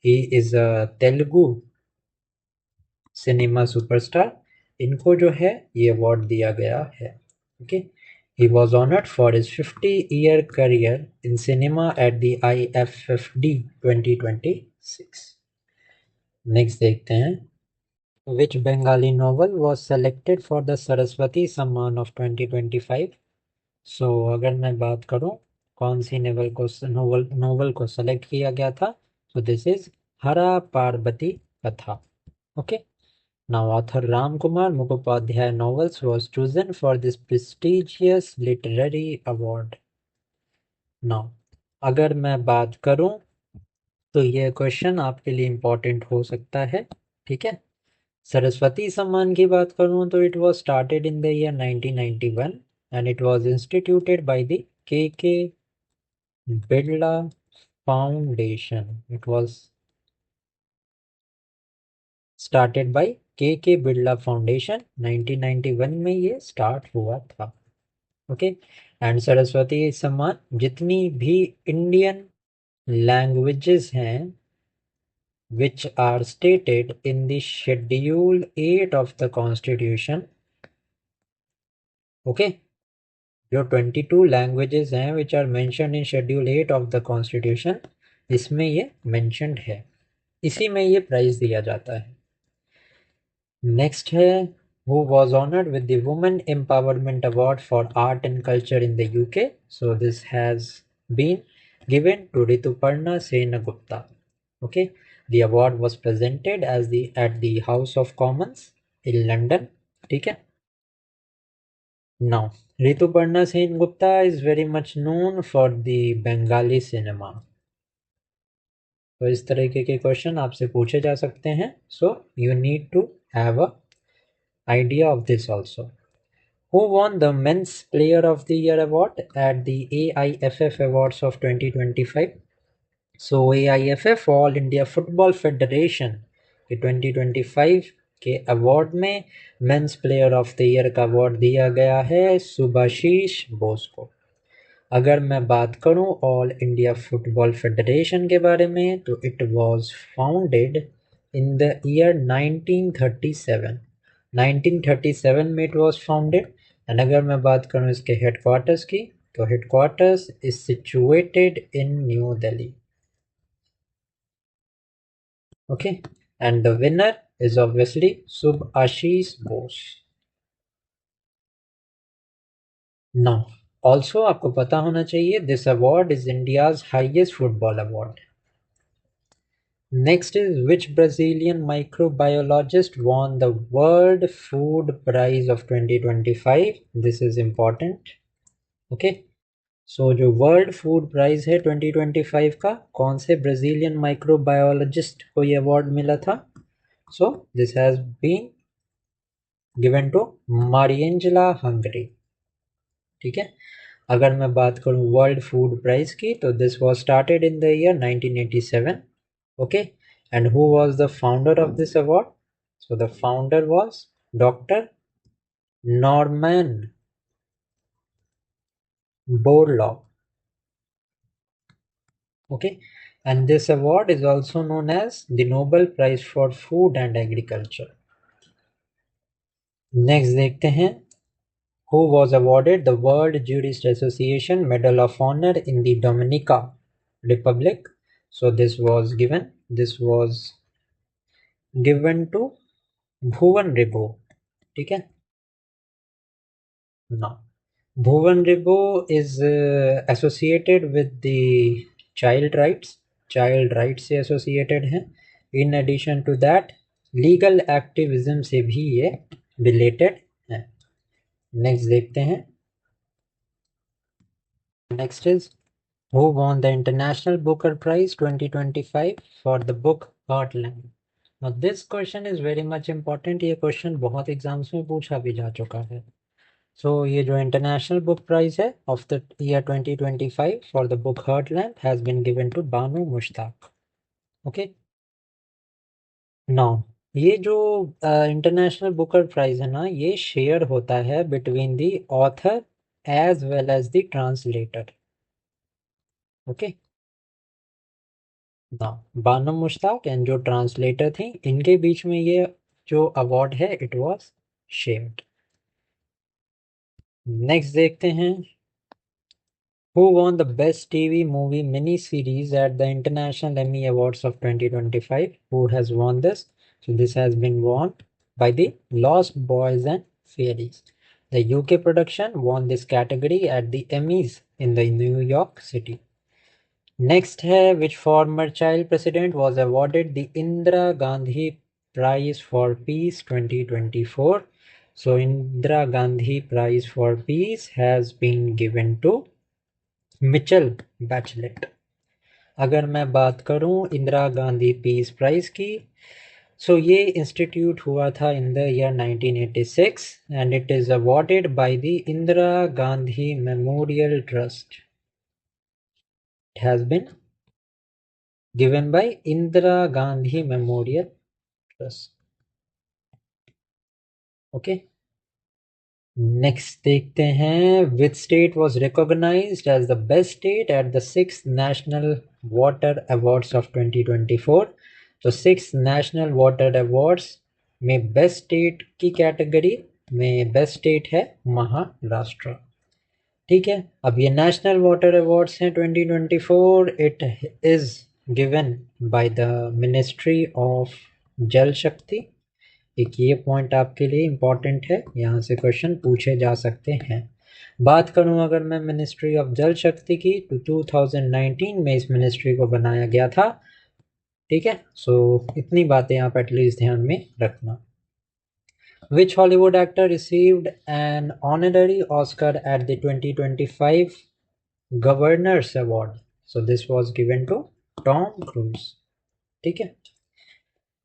he is a Telugu cinema superstar. इनको जो है ये अवार्ड दिया गया है। Okay, he was honored for his 50-year career in cinema at the IFFD 2026। Next देखते हैं, which Bengali novel was selected for the Saraswati सम्मान of 2025? सो अगर मैं बात करूं कौन सी नोवेल को सेलेक्ट किया गया था, तो दिस इज हरा पार्वती कथा। Okay, now author Ram Kumar Mukhopadhyay novels was chosen for this prestigious literary award। Now अगर मैं बात करूं तो ये क्वेश्चन आपके लिए इम्पोर्टेंट हो सकता है। ठीक है, सरस्वती सम्मान की बात करूं तो it was started in the year 1991 and it was instituted by the K Birla Foundation. It was started by K Birla foundation. 1991 में ये स्टार्ट हुआ था। ओके, एंड सरस्वती सम्मान जितनी भी इंडियन लैंग्वेजेस हैं which are stated in the schedule 8 of the constitution। Okay, जो 22 languages हैं which are mentioned in schedule 8 of the constitution, इसमें ये mentioned है, इसी में ये प्राइज दिया जाता है। नेक्स्ट है, who was honored with the Women Empowerment Award for Art and Culture in the UK? So this has been given to Rituparna Senagupta। Okay, the award was presented at the House of Commons in London। ठीक है, now Rituparna Senagupta is very much known for the Bengali cinema। तो इस तरीके के question आपसे पूछे जा सकते हैं। So you need to have a idea of this also। Who won the Men's Player of the Year award at the AIFF Awards of 2025? So AIFF All India Football Federation के 2025 के award में men's player of the year का award दिया गया है सुभाशीष बोस को। अगर मैं बात करूं ऑल इंडिया फुटबॉल फेडरेशन के बारे में, तो it was founded in the year 1937। 1937 में इट वाज फाउंडेड। एंड अगर मैं बात करूं इसके हेडक्वार्टर्स की, तो headquarters is situated in New Delhi. Okay, and the winner is obviously Subhashish Bose. Now, also आपको पता होना चाहिए this award is India's highest football award. Next is which Brazilian microbiologist won the World Food Prize of 2025? This is important. Okay. So जो world food prize है 2025 का कौन से Brazilian microbiologist को ये अवार्ड मिला था? So this has been given to Mariangela Hungria. ठीक है. अगर मैं बात करूं वर्ल्ड फूड प्राइज की तो this was started in the year 1987. Okay. And who was the founder of this award? So the founder was doctor Norman Borlaug. Okay, and this award is also known as the Nobel Prize for Food and Agriculture. Next देखते हैं who was awarded the World Jurist Association Medal of Honor in the Dominica Republic. So this was given to Bhuvan Ribot. ठीक है. Now Bhuvan Ribot is associated with the child rights से associated हैं. In addition to that legal activism से भी ये related हैं. Next देखते हैं. Next is who won the International Booker Prize 2025 for the book Heartland. Now this question is very much important. ये question बहुत एग्जाम्स में पूछा भी जा चुका है. So ये जो इंटरनेशनल बुक प्राइज है of the year 2025 for the book Heartland has been given to Banu Mushtaq. Okay. Now ये जो इंटरनेशनल बुकर प्राइज है ना, ये शेयर होता है between the author as well as the translator. Okay. Now Banu Mushtaq and जो translator थी इनके बीच में ये जो अवार्ड है इट वाज शेयर्ड. नेक्स्ट देखते हैं who won the best TV movie mini series at the International Emmy Awards of 2025. Who has won this? So this has been won by the Lost Boys and Fairies. The UK production won this category at the Emmys in the New York City. Next है which former child president was awarded the Indira Gandhi Prize for Peace 2024. So Indira Gandhi Prize for Peace has been given to Mitchell Bachelet. अगर मैं बात करूं Indira Gandhi peace prize की, सो ये institute हुआ था in the year 1986 and it is awarded by the Indira Gandhi memorial trust. It has been given by Indira Gandhi memorial trust. Okay. Next देखते हैं which state was recognised as the best state at the 6th national water awards of 2024. तो 6th national water awards में best state की category में best state है महाराष्ट्र. ठीक है. अब ये नेशनल वाटर अवार्ड्स हैं 2024. It is given by the ministry of जल शक्ति. एक ये पॉइंट आपके लिए इम्पॉर्टेंट है, यहाँ से क्वेश्चन पूछे जा सकते हैं. बात करूँ अगर मैं मिनिस्ट्री ऑफ जल शक्ति की तो 2019 में इस मिनिस्ट्री को बनाया गया था. ठीक है. सो इतनी बातें आप एटलीस्ट ध्यान में रखना. Which Hollywood actor received an honorary Oscar at the 2025 Governors Award. So this was given to Tom Cruise. ठीक है.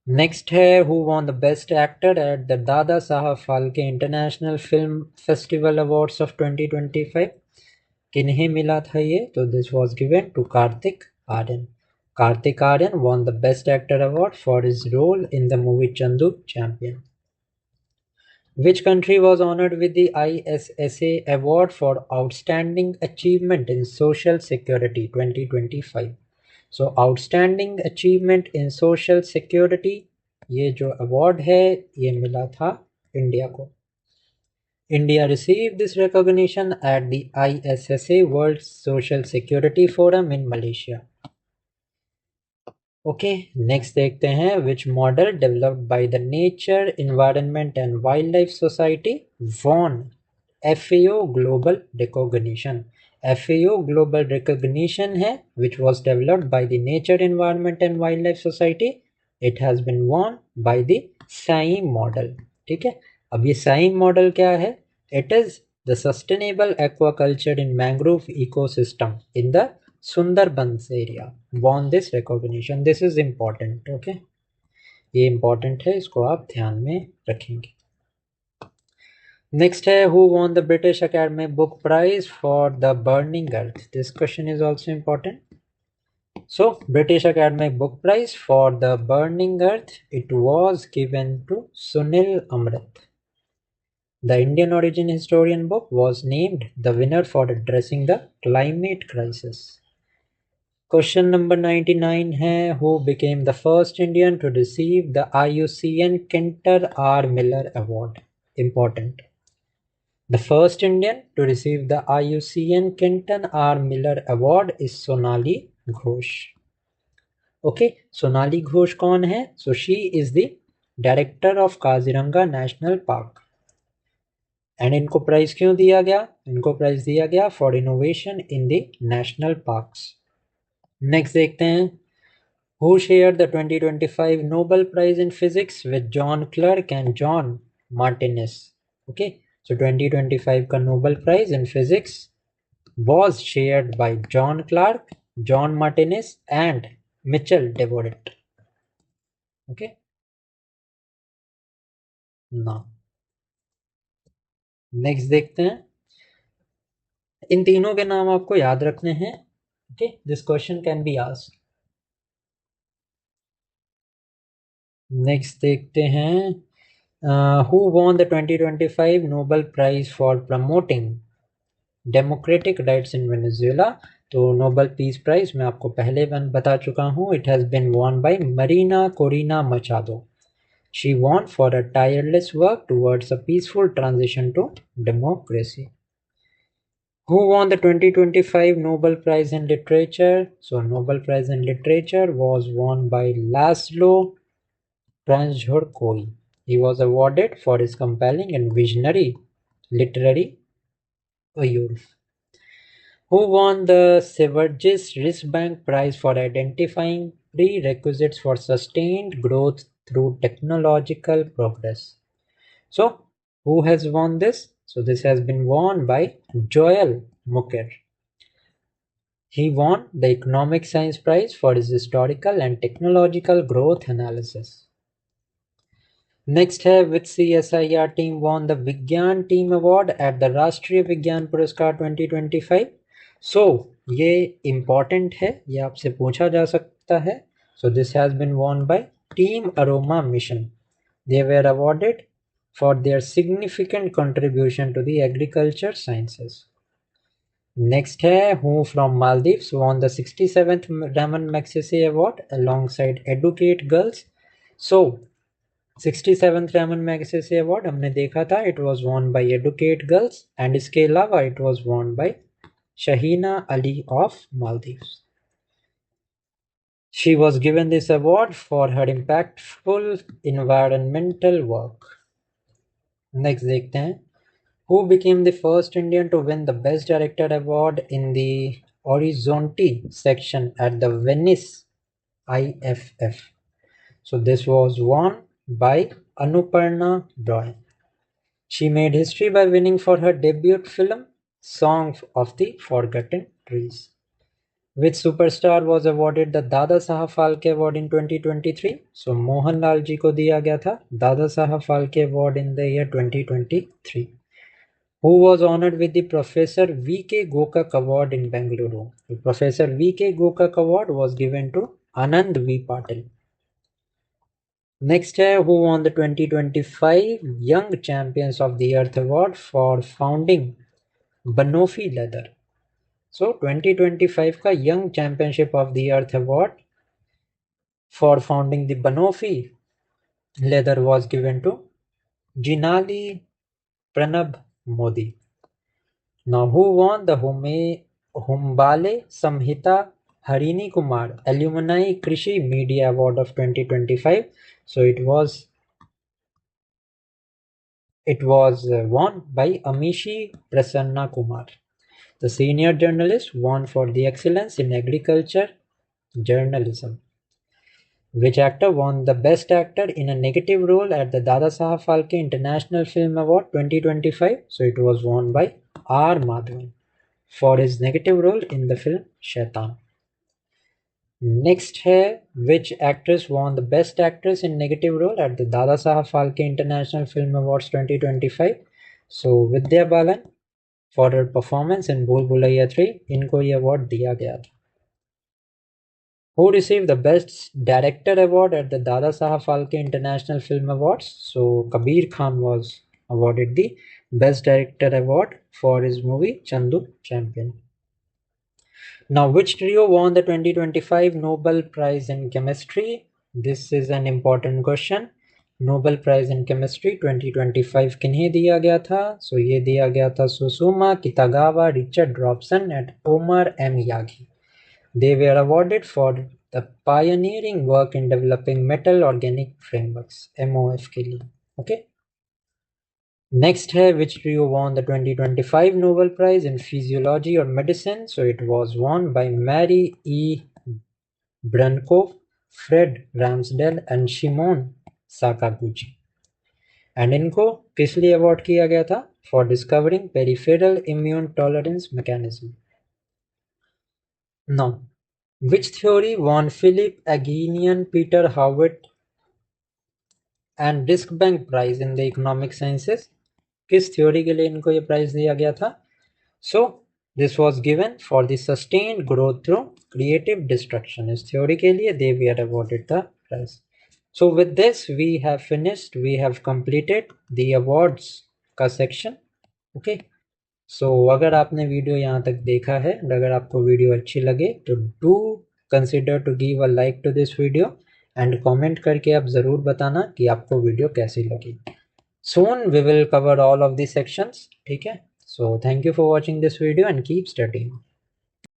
नेक्स्ट है who won the best actor at the Dada Saheb Phalke international film festival awards of 2025. किन्हें मिला था ये? तो this was given to Kartik Aaryan. Kartik Aaryan won the best actor award for his role in the movie Chandu Champion. Which country was honored with the ISSA Award for Outstanding Achievement in Social Security 2025? So Outstanding Achievement in Social Security ये जो award है ये मिला था India को. India received this recognition at the ISSA World Social Security Forum in Malaysia. Okay, next देखते हैं which model developed by the Nature, Environment and Wildlife Society won FAO Global Recognition. FAO Global Recognition है which was developed by the Nature, Environment and Wildlife Society. It has been won by the SAIM model. ठीक है, अब ये SAIM model क्या है? It is the sustainable aquaculture in mangrove ecosystem in the Sundarbans area won this recognition. This is important. Okay, ये important है, इसको आप ध्यान में रखेंगे. Next है who won the British Academy Book Prize for The Burning Earth. This question is also important. So British Academy Book Prize for The Burning Earth, it was given to Sunil Amrit. The Indian origin historian book was named the winner for addressing the climate crisis. Question number 99 है who became the first Indian to receive the IUCN Kinter R. Miller Award. Important. The first Indian to receive the IUCN Kinter R. Miller Award is Sonali Ghosh. Okay, Sonali Ghosh कौन है? So she is the director of Kaziranga National Park. And इनको prize क्यों दिया गया? इनको prize दिया गया for innovation in the national parks. Next देखते हैं who shared the 2025 Nobel Prize in Physics with John Clerk and John Martinez. Okay, so 2025 का Nobel Prize in Physics was shared by John Clerk, John Martinez and Mitchell Devoret. Okay, now next देखते हैं, इन तीनों के नाम आपको याद रखने हैं. Okay, this question can be asked. Next देखते हैं who won the 2025 Nobel Prize for promoting democratic rights in Venezuela. तो Nobel Peace Prize मैं आपको पहले बता चुका हूँ. It has been won by Marina Corina Machado. She won for her tireless work towards a peaceful transition to democracy. Who won the 2025 Nobel Prize in Literature? So Nobel Prize in Literature was won by Laszlo Transjorkoi. He was awarded for his compelling and visionary literary youth. Who won the Severgis Riksbank Prize for identifying prerequisites for sustained growth through technological progress? So, who has won this? So, this has been won by Joel Muker. He won the Economic Science Prize for his historical and technological growth analysis. Next है which CSIR team won the Vigyan Team Award at the राष्ट्रीय विज्ञान पुरस्कार 2025. So ये important है, ये आपसे पूछा जा सकता है. So this has been won by Team Aroma Mission. They were awarded for their significant contribution to the agriculture sciences. Next है who from Maldives won the 67th Raman Magsaysay Award alongside Educate Girls. So 67th Raman Magsaysay Award हमने देखा था, it was won by Educate Girls and इसके अलावा it was won by Shahina Ali of Maldives. She was given this award for her impactful environmental work. Next देखते हैं who became the first Indian to win the Best Director Award in the Orizzonti section at the Venice IFF. So this was won by Anuparna Roy. She made history by winning for her debut film Song of the Forgotten Trees. Which superstar was awarded the Dada Saheb Phalke Award in 2023? So Mohanlal ji को दिया गया था Dada Saheb Phalke Award in the year 2023. Who was honored with the Professor V.K. Gokak Award in Bengaluru? The Professor V.K. Gokak Award was given to Anand V. Patil. Next है who won the 2025 Young Champions of the Earth Award for founding Banoffee Leather. So 2025 का Young Championship of the Earth Award for founding the Banoffee Leather was given to Jinali Pranab Modi. Now, who won the Humbale Samhita Harini Kumar Alumni Krishi Media Award of 2025? So it was won by Amishi Prasanna Kumar. The senior journalist won for the excellence in agriculture journalism. Which actor won the Best Actor in a Negative Role at the Dada Saheb Phalke International Film Award 2025? So it was won by R. Madhavan for his negative role in the film Shaitan. Next है, which actress won the Best Actress in Negative Role at the Dada Saheb Phalke International Film Awards 2025? So Vidya Balan for her performance in Bhool Bhulaiya 3, इनको ये award दिया गया था. Who received the Best Director Award at the Dada Saheb Phalke International Film Awards? So Kabir Khan was awarded the Best Director Award for his movie Chandu Champion. Now, which trio won the 2025 Nobel Prize in Chemistry? This is an important question. Nobel Prize in Chemistry 2025 किन्हें दिया गया था? So ये दिया गया था Susuma Kitagawa, Richard Robson and Omar M. Yagi. They were awarded for the pioneering work in developing metal organic frameworks, MOF के लिए. Okay. Next है, which trio won the 2025 Nobel Prize in Physiology or Medicine? So it was won by Mary E. Brunkow, Fred Ramsdell and Shimon Sakaguchi. And इनको किस लिए award किया गया था? For discovering peripheral immune tolerance mechanism. Now, which theory won Philip Aginian, Peter Howitt and Disk-Bank Prize in the Economic Sciences? किस theory के लिए इनको ये प्राइज दिया गया था? So this was given for the sustained growth through creative destruction. इस theory के लिए they were awarded the prize. So with this we have finished, we have completed the awards का section. Okay. So अगर आपने video यहाँ तक देखा है, अगर आपको वीडियो अच्छी लगे तो do consider to give a like to this video and comment करके आप ज़रूर बताना कि आपको वीडियो कैसी लगी. Soon we will cover all of these sections. ठीक है? So thank you for watching this video and keep studying.